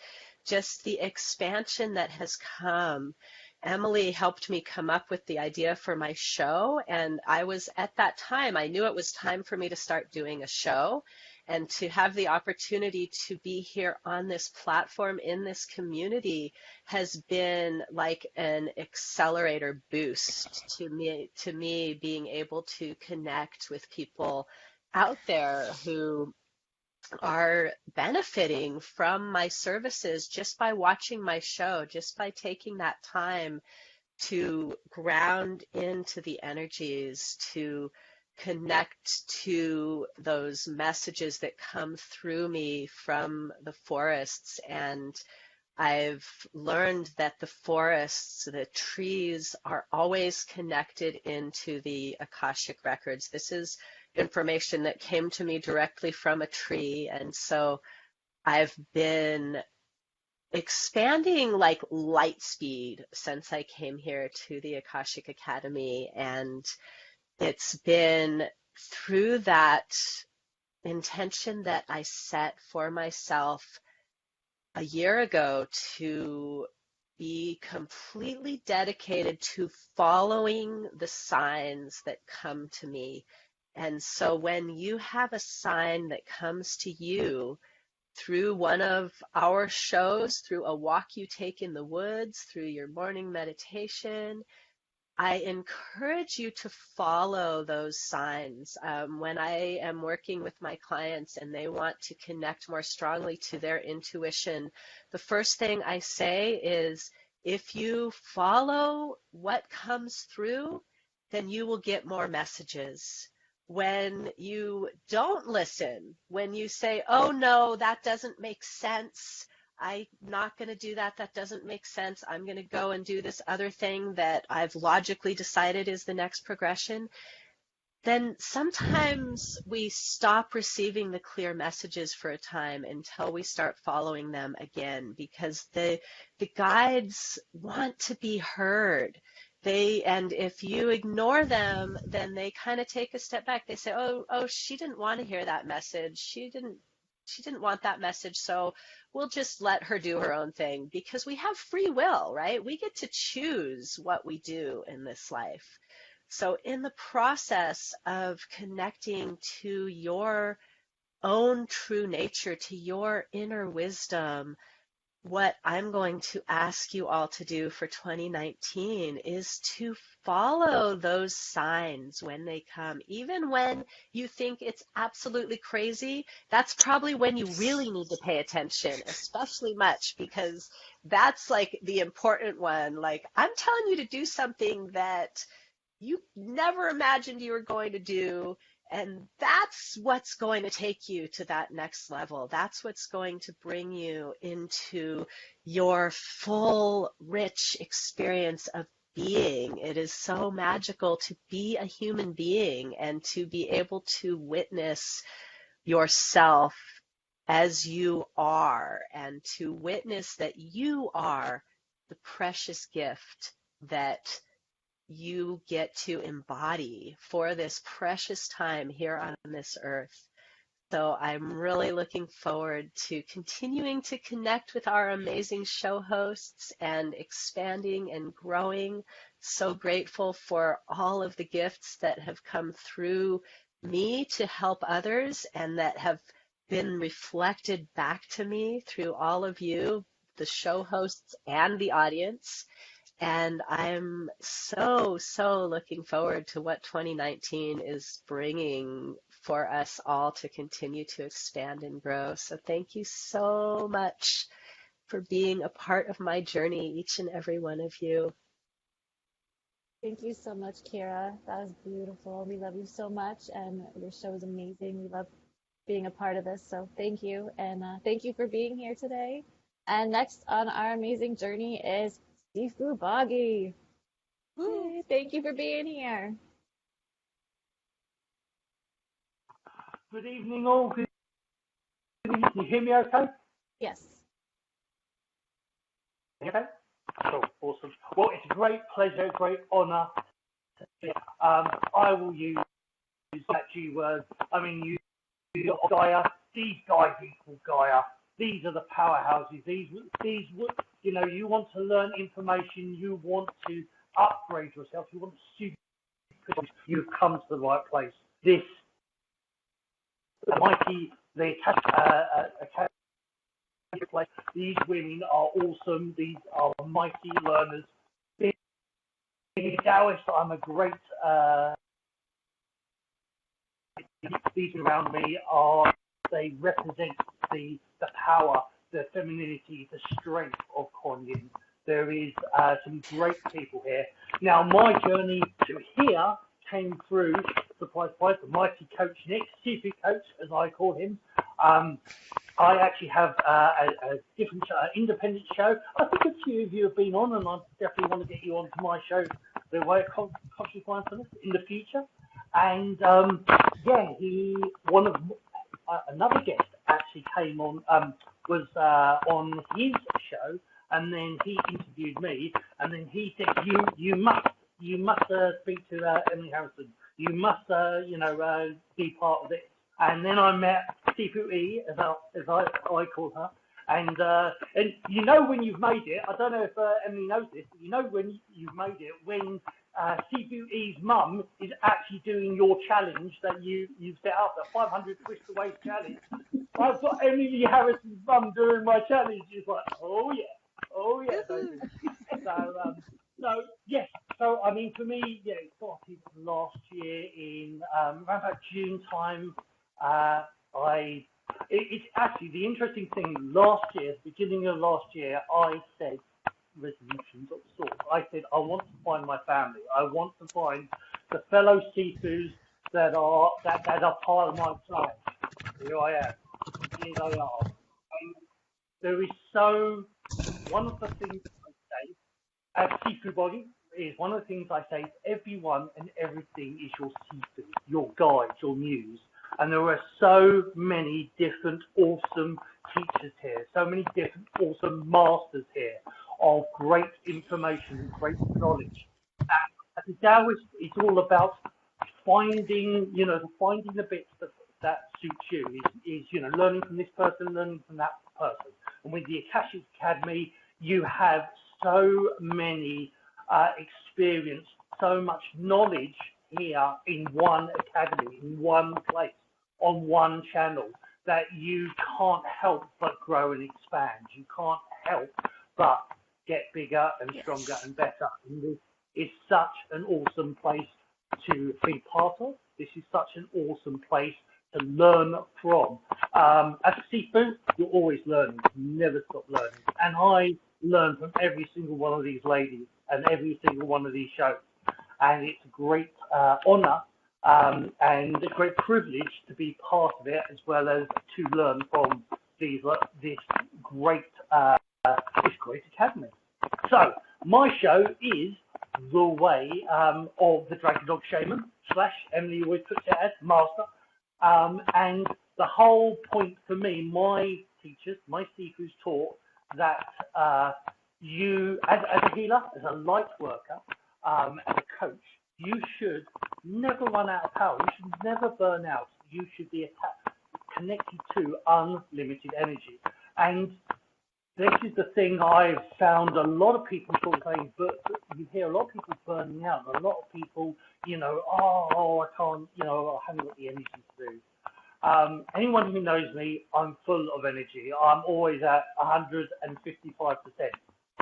just the expansion that has come. Emily helped me come up with the idea for my show, and I was at that time, I knew it was time for me to start doing a show, and to have the opportunity to be here on this platform in this community has been like an accelerator boost to me being able to connect with people out there who are benefiting from my services just by watching my show, just by taking that time to ground into the energies, to connect to those messages that come through me from the forests. And I've learned that the forests, the trees, are always connected into the Akashic records. This is information that came to me directly from a tree, and so I've been expanding like light speed since I came here to the Akashic Academy. And it's been through that intention that I set for myself a year ago to be completely dedicated to following the signs that come to me. And so when you have a sign that comes to you through one of our shows, through a walk you take in the woods, through your morning meditation, I encourage you to follow those signs. When I am working with my clients and they want to connect more strongly to their intuition, the first thing I say is, if you follow what comes through, then you will get more messages. When you don't listen, when you say, oh no, that doesn't make sense, I'm not going to do that. That doesn't make sense. I'm going to go and do this other thing that I've logically decided is the next progression. Then sometimes we stop receiving the clear messages for a time until we start following them again, because the guides want to be heard. And if you ignore them, then they kind of take a step back. They say, oh, she didn't want to hear that message. She didn't want that message, so we'll just let her do her own thing, because we have free will, right? We get to choose what we do in this life. So in the process of connecting to your own true nature, to your inner wisdom, what I'm going to ask you all to do for 2019 is to follow those signs when they come. Even when you think it's absolutely crazy, that's probably when you really need to pay attention, especially much, because that's like the important one. Like, I'm telling you to do something that you never imagined you were going to do. And that's what's going to take you to that next level. That's what's going to bring you into your full, rich experience of being. It is so magical to be a human being and to be able to witness yourself as you are, and to witness that you are the precious gift that you get to embody for this precious time here on this earth. So I'm really looking forward to continuing to connect with our amazing show hosts and expanding and growing. So grateful for all of the gifts that have come through me to help others, and that have been reflected back to me through all of you, the show hosts and the audience. And I'm so looking forward to what 2019 is bringing for us all to continue to expand and grow. So thank you so much for being a part of my journey, each and every one of you. Thank you so much, Kira. That was beautiful. We love you so much, and your show is amazing. We love being a part of this. So thank you, and thank you for being here today. And next on our amazing journey is Sifu Boggy. Yay, thank you for being here. Good evening, all. Good evening. Can you hear me okay? Yes. Okay. Cool. Awesome. Well, it's a great pleasure, great honour. I will use that G word. I mean, you Gaia. These guys equal Gaia. These are the powerhouses. These, you know, you want to learn information. You want to upgrade yourself. You want to you've come to the right place. This mighty, the place. These women are awesome. These are mighty learners. Being Taoist, I'm a great. These around me they represent the power, the femininity, the strength of Kuan Yin. There is some great people here. Now, my journey to here came through, surprise, the mighty Coach Nick, Sifu Coach, as I call him. I actually have a different independent show. I think a few of you have been on, and I definitely want to get you onto my show, The Way of Conscious Mindfulness, in the future. And another guest actually came on, was on his show, and then he interviewed me, and then he said, you must speak to Emily Harrison. You must be part of it. And then I met S2-E, as I call her. And you know when you've made it, I don't know if Emily knows this, but you know when you've made it when S2-E's mum is actually doing your challenge that you've set up, the 500 twist away challenge. I've got Emily Harrison's mum doing my challenge. It's like, oh yeah, baby. So yes. So I mean, for me, yeah, it started last year in around about June time. It's actually the interesting thing. Last year, beginning of last year, I said resolutions of sorts. I said I want to find my family. I want to find the fellow Sifus that are part of my tribe. Here I am. Here they are. And there is so one of the things I say as Sifu body is one of the things I say. Everyone and everything is your Sifu, your guide, your muse. And there are so many different awesome teachers here, so many different awesome masters here of great information and great knowledge. As a Taoist, it's all about finding the bits that suit you. Is learning from this person, learning from that person. And with the Akashic Academy, you have so many experience, so much knowledge here in one academy, in one place, on one channel, that you can't help but grow and expand. You can't help but get bigger and stronger and better. And this is such an awesome place to be part of. This is such an awesome place to learn from. As a Sifu, you're always learning. You never stop learning. And I learn from every single one of these ladies and every single one of these shows. And it's a great honor and a great privilege to be part of it, as well as to learn from this great academy. So my show is the way of the Dragon Dog Shaman / Emily always puts it as Master. And the whole point for me, my teachers, my Sifus taught that you, as a healer, as a light worker, as a coach, you should never run out of power. You should never burn out. You should be connected to unlimited energy. And this is the thing I've found a lot of people saying, but you hear a lot of people burning out. A lot of people, I can't, I haven't got the energy to do. Anyone who knows me, I'm full of energy. I'm always at 155%,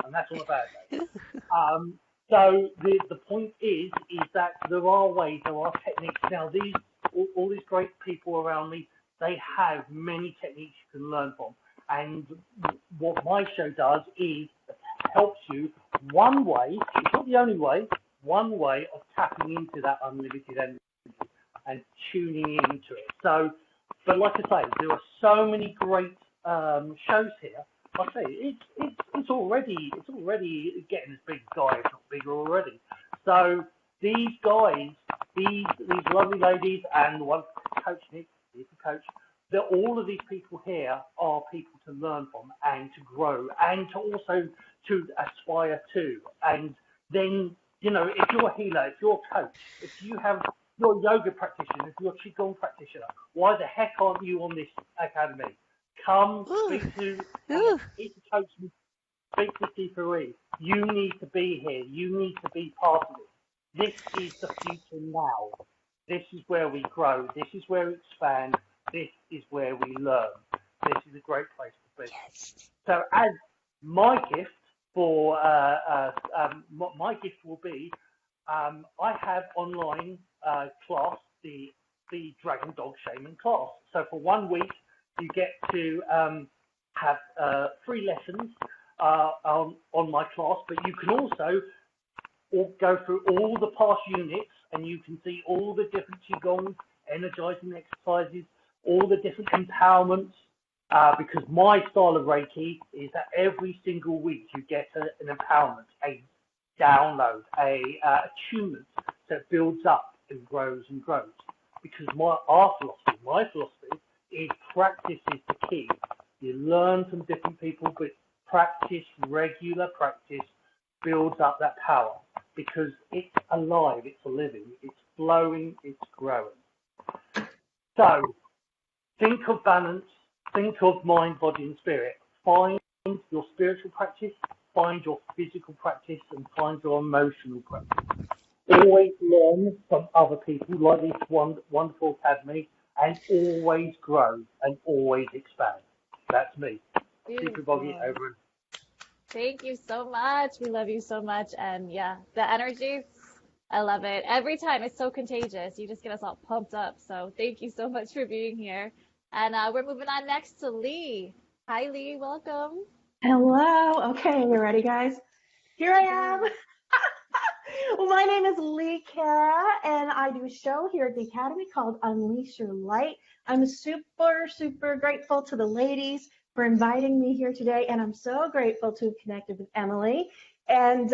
and that's all about it. So the point is that there are ways, there are techniques. Now, all these great people around me, they have many techniques you can learn from. And what my show does is helps you one way, it's not the only way, one way of tapping into that unlimited energy and tuning into it. So, but like I say, there are so many great shows here. Like I say, it's already getting as big as Guy, if not bigger already. So these guys, these lovely ladies, and the one Coach Nick, he's the coach. All of these people here are people to learn from and to grow and to also to aspire to. And then, if you're a healer, if you're a coach, if you're a yoga practitioner, if you're a Qigong practitioner, why the heck aren't you on this academy? Come, speak to Coach, speak to S2-E. You need to be here. You need to be part of it. This is the future now. This is where we grow. This is where we expand. This is where we learn. This is a great place to be. Yes. So, as my gift for my gift will be, I have online class, the Dragon Dog Shaman class. So for 1 week, you get to have 3 lessons on my class, but you can also go through all the past units, and you can see all the different Qigong energizing exercises, all the different empowerments, because my style of Reiki is that every single week you get an empowerment, a download, a attunement that builds up and grows and grows. Because my philosophy is practice is the key. You learn from different people, but practice, regular practice, builds up that power because it's alive, it's living, it's flowing, it's growing. So think of balance, think of mind, body, and spirit. Find your spiritual practice, find your physical practice, and find your emotional practice. Always learn from other people like this wonderful academy, and always grow and always expand. That's me. Super Boggy over. Thank you so much. We love you so much. And yeah, the energy, I love it. Every time it's so contagious. You just get us all pumped up. So thank you so much for being here. And we're moving on next to Lee. Hi, Lee. Welcome. Hello. Okay, you ready, guys? Here I am. Well, my name is Lee Kara, and I do a show here at the Academy called Unleash Your Light. I'm super, super grateful to the ladies for inviting me here today, and I'm so grateful to have connected with Emily. And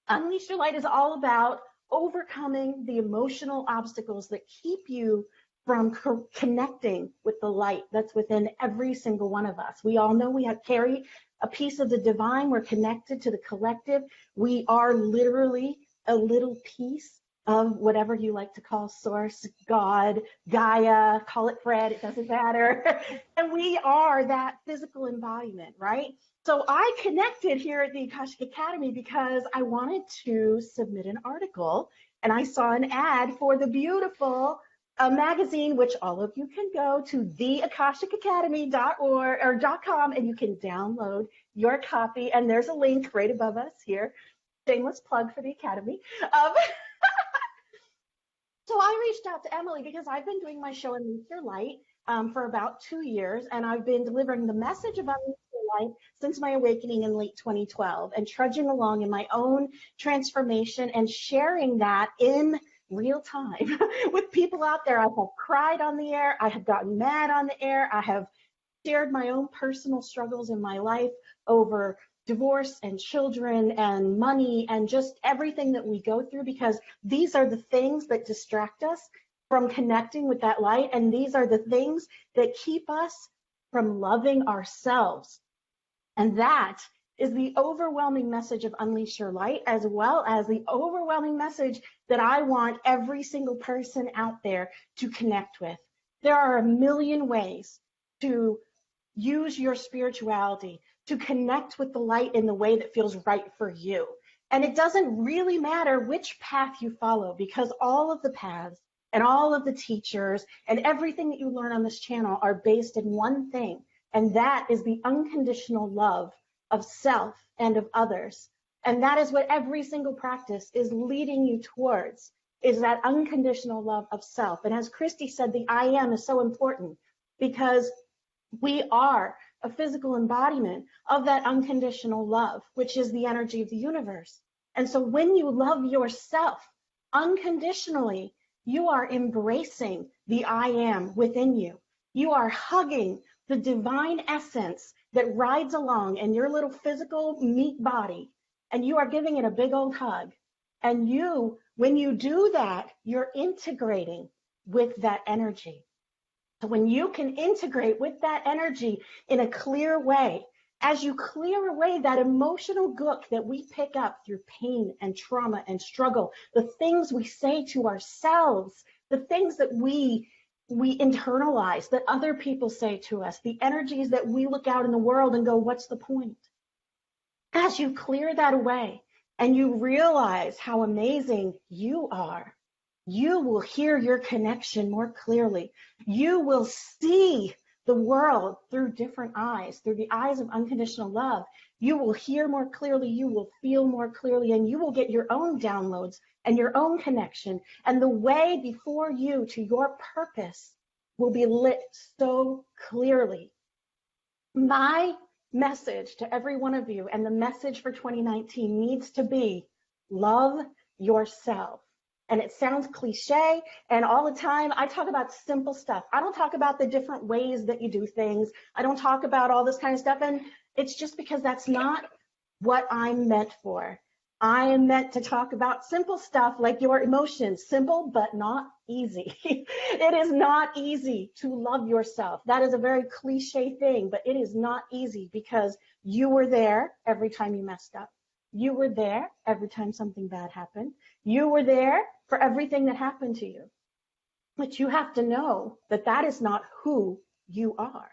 Unleash Your Light is all about overcoming the emotional obstacles that keep you from connecting with the light that's within every single one of us. We all know we carry a piece of the divine. We're connected to the collective. We are literally a little piece of whatever you like to call source, God, Gaia, call it Fred, it doesn't matter. And we are that physical embodiment, right? So I connected here at the Akashic Academy because I wanted to submit an article, and I saw an ad for the beautiful magazine, which all of you can go to theakashicacademy.org or .com, and you can download your copy. And there's a link right above us here. Shameless plug for the Academy. So I reached out to Emily because I've been doing my show Unleash Your Light for about 2 years, and I've been delivering the message of Unleash Your Light since my awakening in late 2012, and trudging along in my own transformation and sharing that in real time with people out there. I have cried on the air. I have gotten mad on the air. I have shared my own personal struggles in my life over divorce and children and money and just everything that we go through, because these are the things that distract us from connecting with that light. And these are the things that keep us from loving ourselves. And that is the overwhelming message of Unleash Your Light, as well as the overwhelming message that I want every single person out there to connect with. There are a million ways to use your spirituality to connect with the light in the way that feels right for you. And it doesn't really matter which path you follow, because all of the paths and all of the teachers and everything that you learn on this channel are based in one thing, and that is the unconditional love of self and of others. And that is what every single practice is leading you towards, is that unconditional love of self. And as Christy said, the I am is so important, because we are a physical embodiment of that unconditional love, which is the energy of the universe. And so when you love yourself unconditionally, you are embracing the I am within you. You are hugging the divine essence that rides along in your little physical meat body, and you are giving it a big old hug. And you, when you do that, you're integrating with that energy. So when you can integrate with that energy in a clear way, as you clear away that emotional gook that we pick up through pain and trauma and struggle, the things we say to ourselves, the things that we internalize, that other people say to us, the energies that we look out in the world and go, what's the point? As you clear that away and you realize how amazing you are, you will hear your connection more clearly. You will see the world through different eyes, through the eyes of unconditional love. You will hear more clearly, you will feel more clearly, and you will get your own downloads and your own connection. And the way before you to your purpose will be lit so clearly. My message to every one of you, and the message for 2019, needs to be love yourself. And it sounds cliche, and all the time I talk about simple stuff. I don't talk about the different ways that you do things. I don't talk about all this kind of stuff, and it's just because that's not what I'm meant for. I am meant to talk about simple stuff like your emotions. Simple, but not easy. It is not easy to love yourself. That is a very cliche thing, but it is not easy, because You were there every time you messed up. You were there every time something bad happened. You were there for everything that happened to you. But you have to know that that is not who you are.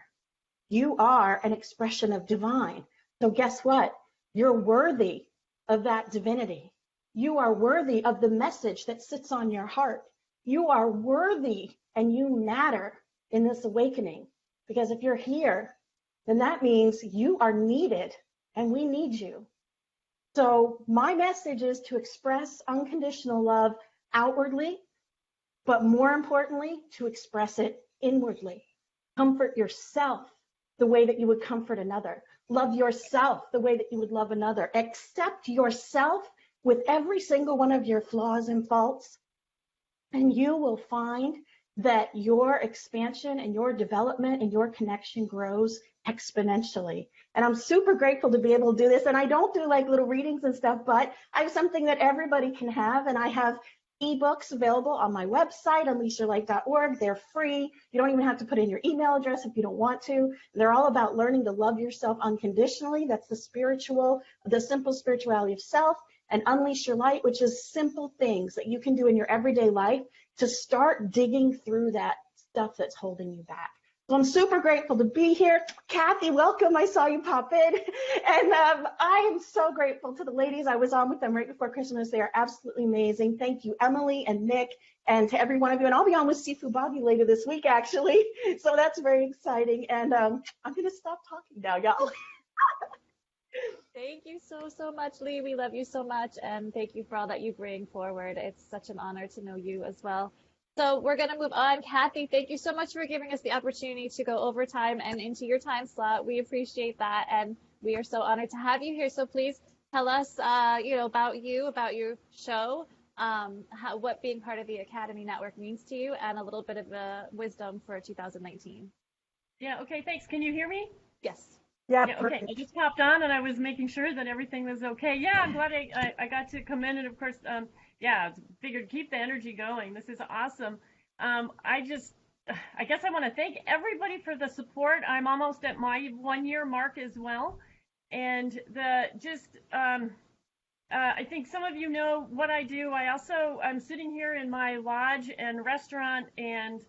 You are an expression of divine. So guess what? You're worthy of that divinity. You are worthy of the message that sits on your heart. You are worthy and you matter in this awakening. Because if you're here, then that means you are needed and we need you. So my message is to express unconditional love outwardly, but more importantly, to express it inwardly. Comfort yourself the way that you would comfort another. Love yourself the way that you would love another. Accept yourself with every single one of your flaws and faults, and you will find that your expansion and your development and your connection grows exponentially. And I'm super grateful to be able to do this. And I don't do like little readings and stuff, but I have something that everybody can have. And I have ebooks available on my website, unleashyourlight.org. They're free. You don't even have to put in your email address if you don't want to. They're all about learning to love yourself unconditionally. That's the simple spirituality of self, and Unleash Your Light, which is simple things that you can do in your everyday life to start digging through that stuff that's holding you back. So I'm super grateful to be here. Kathy, welcome. I saw you pop in. And I am so grateful to the ladies. I was on with them right before Christmas. They are absolutely amazing. Thank you, Emily and Nick, and to every one of you. And I'll be on with Sifu Bobby later this week, actually. So that's very exciting. And I'm going to stop talking now, y'all. Thank you so much, Lee. We love you so much, and thank you for all that you bring forward. It's such an honor to know you as well. So we're going to move on. Kathy, thank you so much for giving us the opportunity to go over time and into your time slot. We appreciate that, and we are so honored to have you here. So please tell us, about you, about your show, what being part of the Academy Network means to you, and a little bit of wisdom for 2019. Yeah, okay, thanks. Can you hear me? Yes. Yeah, okay. I just popped on and I was making sure that everything was okay. Yeah, I'm glad I got to come in, and of course, figured keep the energy going. This is awesome. I guess I want to thank everybody for the support. I'm almost at my 1-year mark as well. And I think some of you know what I do. I'm sitting here in my lodge and restaurant and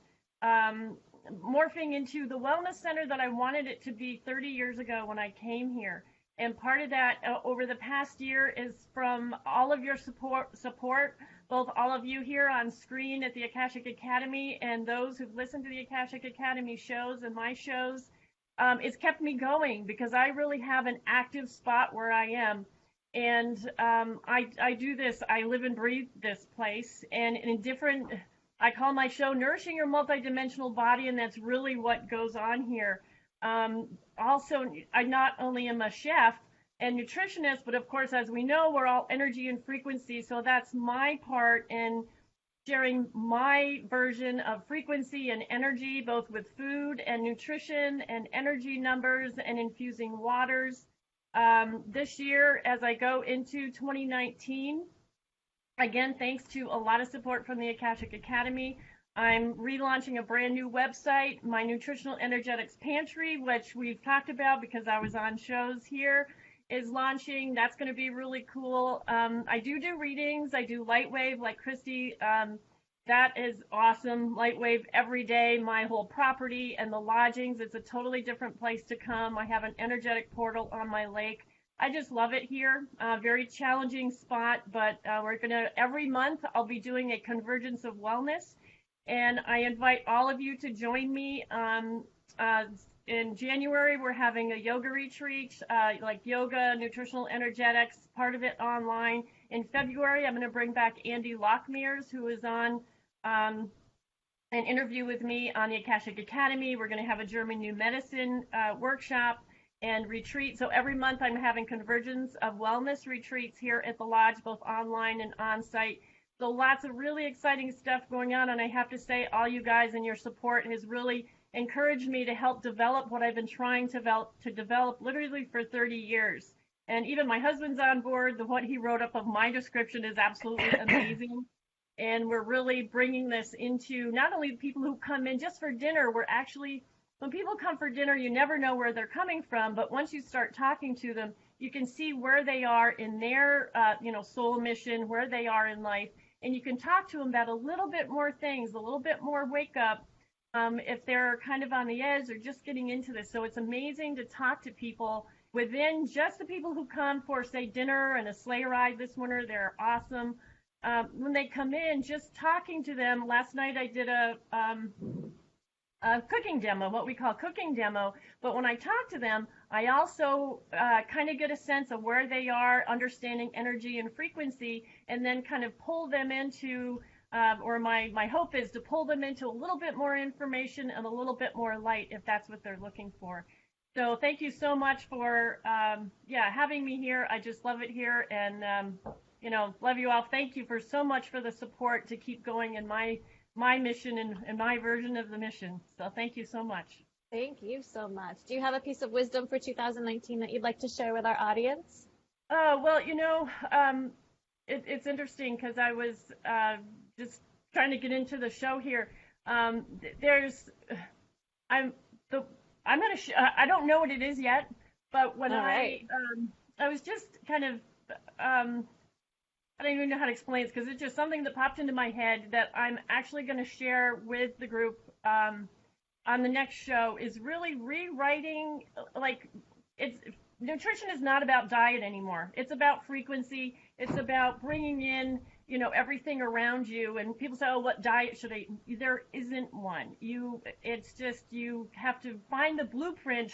morphing into the wellness center that I wanted it to be 30 years ago when I came here. And part of that over the past year is from all of your support, both all of you here on screen at the Akashic Academy and those who've listened to the Akashic Academy shows and my shows. It's kept me going because I really have an active spot where I am. And I do this, I live and breathe this place. And I call my show Nourishing Your Multidimensional Body, and that's really what goes on here. Also, I not only am a chef and nutritionist, but of course, as we know, we're all energy and frequency. So that's my part in sharing my version of frequency and energy, both with food and nutrition and energy numbers and infusing waters. This year, as I go into 2019, again, thanks to a lot of support from the Akashic Academy, I'm relaunching a brand new website, my Nutritional Energetics Pantry, which we've talked about because I was on shows here, is launching. That's going to be really cool. I do readings. I do Lightwave like Christy. That is awesome. Lightwave every day, my whole property and the lodgings. It's a totally different place to come. I have an energetic portal on my lake. I just love it here. Very challenging spot, but every month I'll be doing a convergence of wellness. And I invite all of you to join me. In January, we're having a yoga retreat, like yoga, nutritional energetics, part of it online. In February, I'm going to bring back Andy Lockmears, who is on an interview with me on the Akashic Academy. We're going to have a German New Medicine workshop and retreat. So every month I'm having convergence of wellness retreats here at the lodge, both online and on site. So lots of really exciting stuff going on. And I have to say, all you guys and your support has really encouraged me to help develop what I've been trying to develop literally for 30 years. And even my husband's on board. What he wrote up of my description is absolutely amazing. And we're really bringing this into not only the people who come in just for dinner, we're actually when people come for dinner, you never know where they're coming from, but once you start talking to them, you can see where they are in their, soul mission, where they are in life, and you can talk to them about a little bit more things, a little bit more wake up, if they're kind of on the edge or just getting into this. So it's amazing to talk to people within just the people who come for, say, dinner and a sleigh ride this winter. They're awesome. When they come in, just talking to them. Last night I did a cooking demo, what we call cooking demo. But when I talk to them, I also kind of get a sense of where they are, understanding energy and frequency, and then kind of pull them into, or my hope is to pull them into a little bit more information and a little bit more light if that's what they're looking for. So thank you so much for, having me here. I just love it here, and love you all. Thank you for so much for the support to keep going in my mission and my version of the mission. So thank you so much. Thank you so much. Do you have a piece of wisdom for 2019 that you'd like to share with our audience? Well, it's interesting because I was just trying to get into the show here. I don't know what it is yet, but when I was just kind of, I don't even know how to explain it because it's just something that popped into my head that I'm actually going to share with the group on the next show, is really rewriting, nutrition is not about diet anymore. It's about frequency. It's about bringing in, everything around you. And people say, oh, what diet should I eat? There isn't one. It's just, you have to find the blueprint.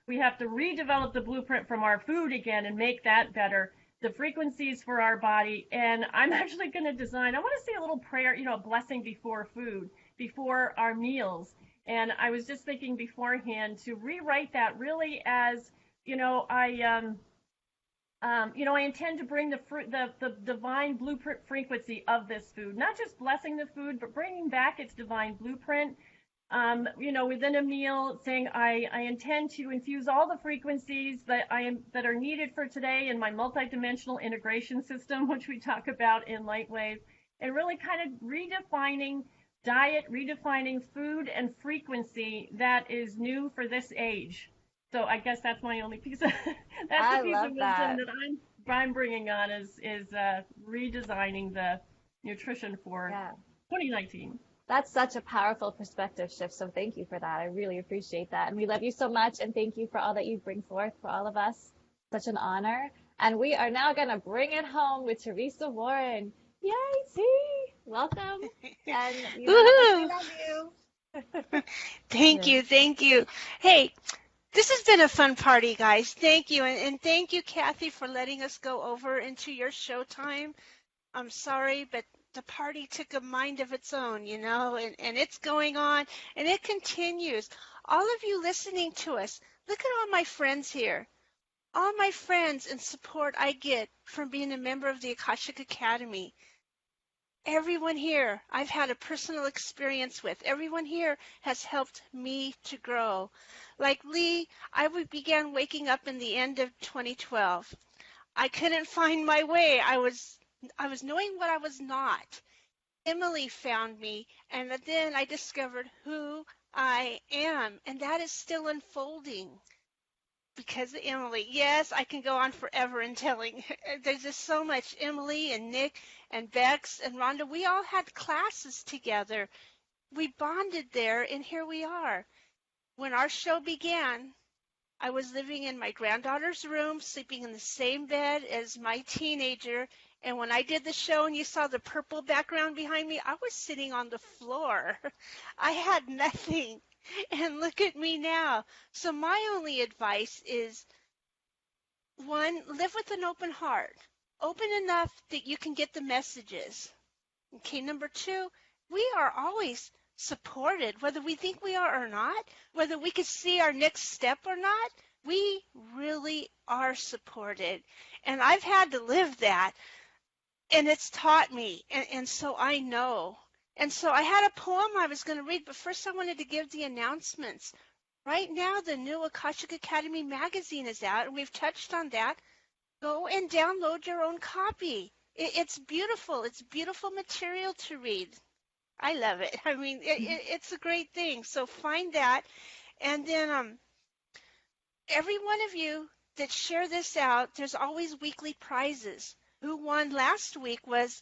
We have to redevelop the blueprint from our food again and make that better. The frequencies for our body. And I'm actually going to design, I want to say a little prayer, a blessing before food, before our meals. And I was just thinking beforehand to rewrite that really as, I intend to bring the divine blueprint frequency of this food, not just blessing the food, but bringing back its divine blueprint, within a meal, saying I intend to infuse all the frequencies that are needed for today in my multidimensional integration system, which we talk about in Lightwave, and really kind of redefining diet, redefining food and frequency that is new for this age. So I guess that's my only piece of that's the piece of wisdom that I'm bringing on is redesigning the nutrition for 2019. That's such a powerful perspective shift. So thank you for that. I really appreciate that. And we love you so much. And thank you for all that you bring forth for all of us. Such an honor. And we are now going to bring it home with Teresa Warren. Yay, T! Welcome. And we love you. Thank you. Hey, this has been a fun party, guys. Thank you. And thank you, Kathy, for letting us go over into your showtime. I'm sorry, but the party took a mind of its own, and it's going on, and it continues. All of you listening to us, look at all my friends here. All my friends and support I get from being a member of the Akashic Academy. Everyone here I've had a personal experience with. Everyone here has helped me to grow. Like Lee, I began waking up in the end of 2012. I couldn't find my way. I was knowing what I was not. Emily found me, and then I discovered who I am, and that is still unfolding because of Emily. Yes, I can go on forever and telling. There's just so much. Emily and Nick and Bex and Rhonda, we all had classes together. We bonded there, and here we are. When our show began, I was living in my granddaughter's room, sleeping in the same bed as my teenager. And when I did the show and you saw the purple background behind me, I was sitting on the floor. I had nothing. And look at me now. So my only advice is, one, live with an open heart. Open enough that you can get the messages. Okay, number two, we are always supported, whether we think we are or not, whether we could see our next step or not. We really are supported. And I've had to live that. And it's taught me, and so I know. And so I had a poem I was going to read, but first I wanted to give the announcements. Right now, the new Akashic Academy magazine is out, and we've touched on that. Go and download your own copy. It's beautiful. It's beautiful material to read. I love it. I mean, it's a great thing. So find that. And then every one of you that share this out, there's always weekly prizes. Who won last week was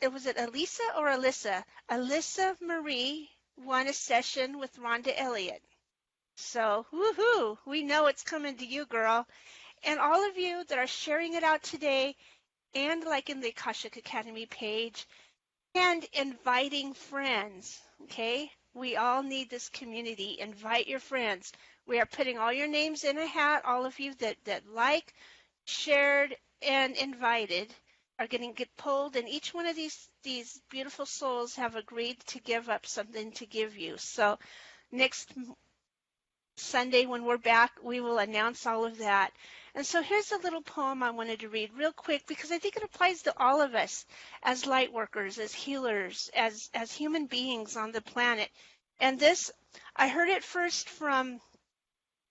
it Elisa or Alyssa? Alyssa Marie won a session with Rhonda Elliott. So, woohoo, we know it's coming to you, girl. And all of you that are sharing it out today, and like in the Akashic Academy page, and inviting friends, okay? We all need this community. Invite your friends. We are putting all your names in a hat. All of you that like, shared, and invited are going to get pulled, and each one of these beautiful souls have agreed to give up something to give you. So next Sunday when we're back, we will announce all of that. And so here's a little poem I wanted to read real quick because I think it applies to all of us as light workers, as healers, as human beings on the planet. And this, I heard it first from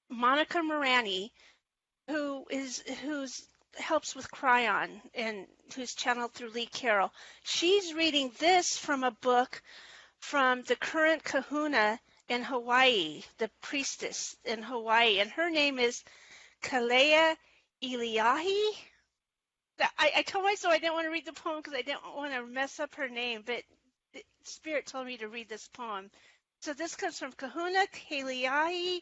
Monica Morani, who's helps with Cryon and who's channeled through Lee Carroll. She's reading this from a book from the current kahuna in Hawaii, the priestess in Hawaii, and her name is Kalea Iliahi. I told myself I didn't want to read the poem because I didn't want to mess up her name, but the Spirit told me to read this poem. So this comes from Kahuna Kaliahi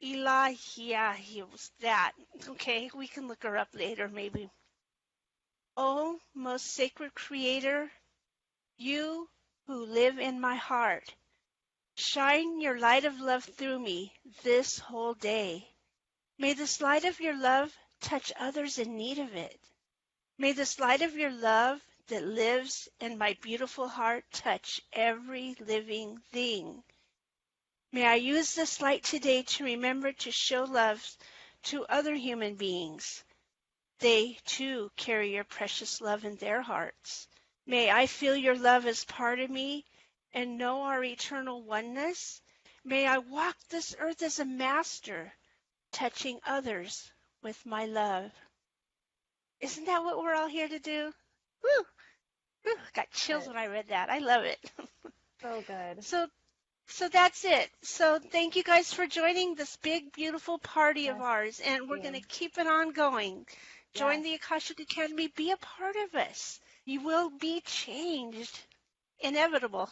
Ilahiahi. Was that. Okay, we can look her up later maybe. Oh, most sacred creator, you who live in my heart, shine your light of love through me this whole day. May this light of your love touch others in need of it. May this light of your love that lives in my beautiful heart touch every living thing. May I use this light today to remember to show love to other human beings. They, too, carry your precious love in their hearts. May I feel your love as part of me and know our eternal oneness. May I walk this earth as a master, touching others with my love. Isn't that what we're all here to do? Woo! Woo! Got chills when I read that. I love it. So good. So that's it. So thank you guys for joining this big, beautiful party of ours, and we're going to keep it on going. Join the Akashic Academy. Be a part of us. You will be changed. Inevitable.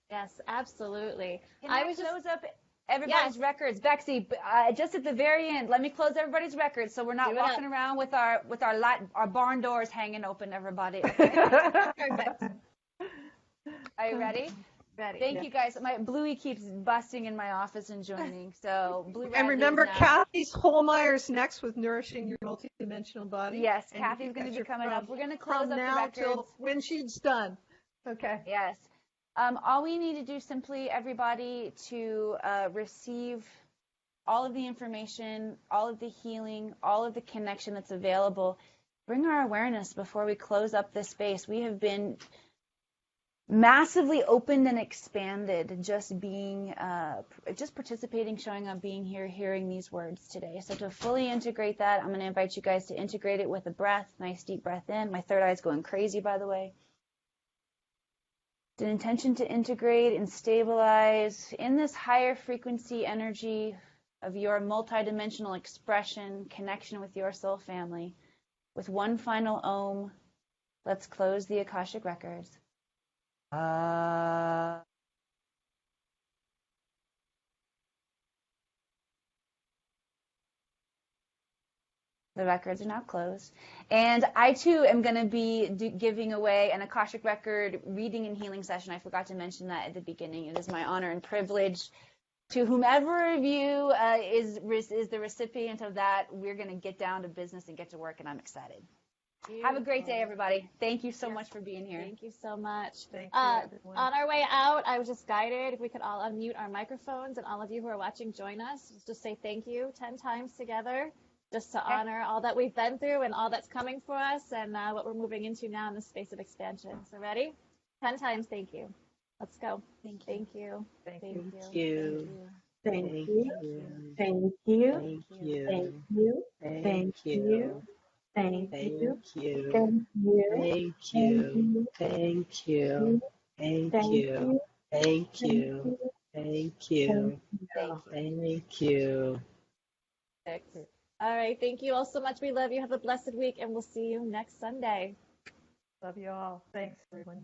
Yes, absolutely. Can I close up everybody's records? Bexy, just at the very end, let me close everybody's records so we're not walking around with our barn doors hanging open, everybody. Okay? Perfect. Are you ready? Ready. Thank you guys. My Bluey keeps busting in my office and joining. So Blue And remember, Kathy's Holmeyer's next with Nourishing Your Multidimensional Body. Yes, Kathy's going to be coming up. We're going to close up the now records till when she's done. Okay. Yes. All we need to do simply, everybody, to receive all of the information, all of the healing, all of the connection that's available, bring our awareness before we close up this space. We have been massively opened and expanded just being, just participating, showing up, being here, hearing these words today. So to fully integrate that, I'm going to invite you guys to integrate it with a breath, nice deep breath in. My third eye is going crazy, by the way. An intention to integrate and stabilize in this higher frequency energy of your multidimensional expression, connection with your soul family. With one final Om, let's close the Akashic records. The records are now closed. And I, too, am going to be giving away an Akashic record reading and healing session. I forgot to mention that at the beginning. It is my honor and privilege. To whomever of you is the recipient of that, we're going to get down to business and get to work, and I'm excited. Beautiful. Have a great day, everybody. Thank you so much for being here. Thank you so much. Thank you, everyone. On our way out, I was just guided. If we could all unmute our microphones, and all of you who are watching, join us. Just say thank you 10 times together, just to honor all that we've been through and all that's coming for us and what we're moving into now in the space of expansion. So ready? 10 times thank you. Let's go. Thank you. Thank you. Thank you. Thank you. Thank you. Thank you. Thank you. Thank Thank you. you. Thank you. Thank you. Thank you. Thank you. Thank you. Thank you. Thank you. Thank you. Perfect. All right. Thank you all so much. We love you. Have a blessed week, and we'll see you next Sunday. Love you all. Thanks, everyone.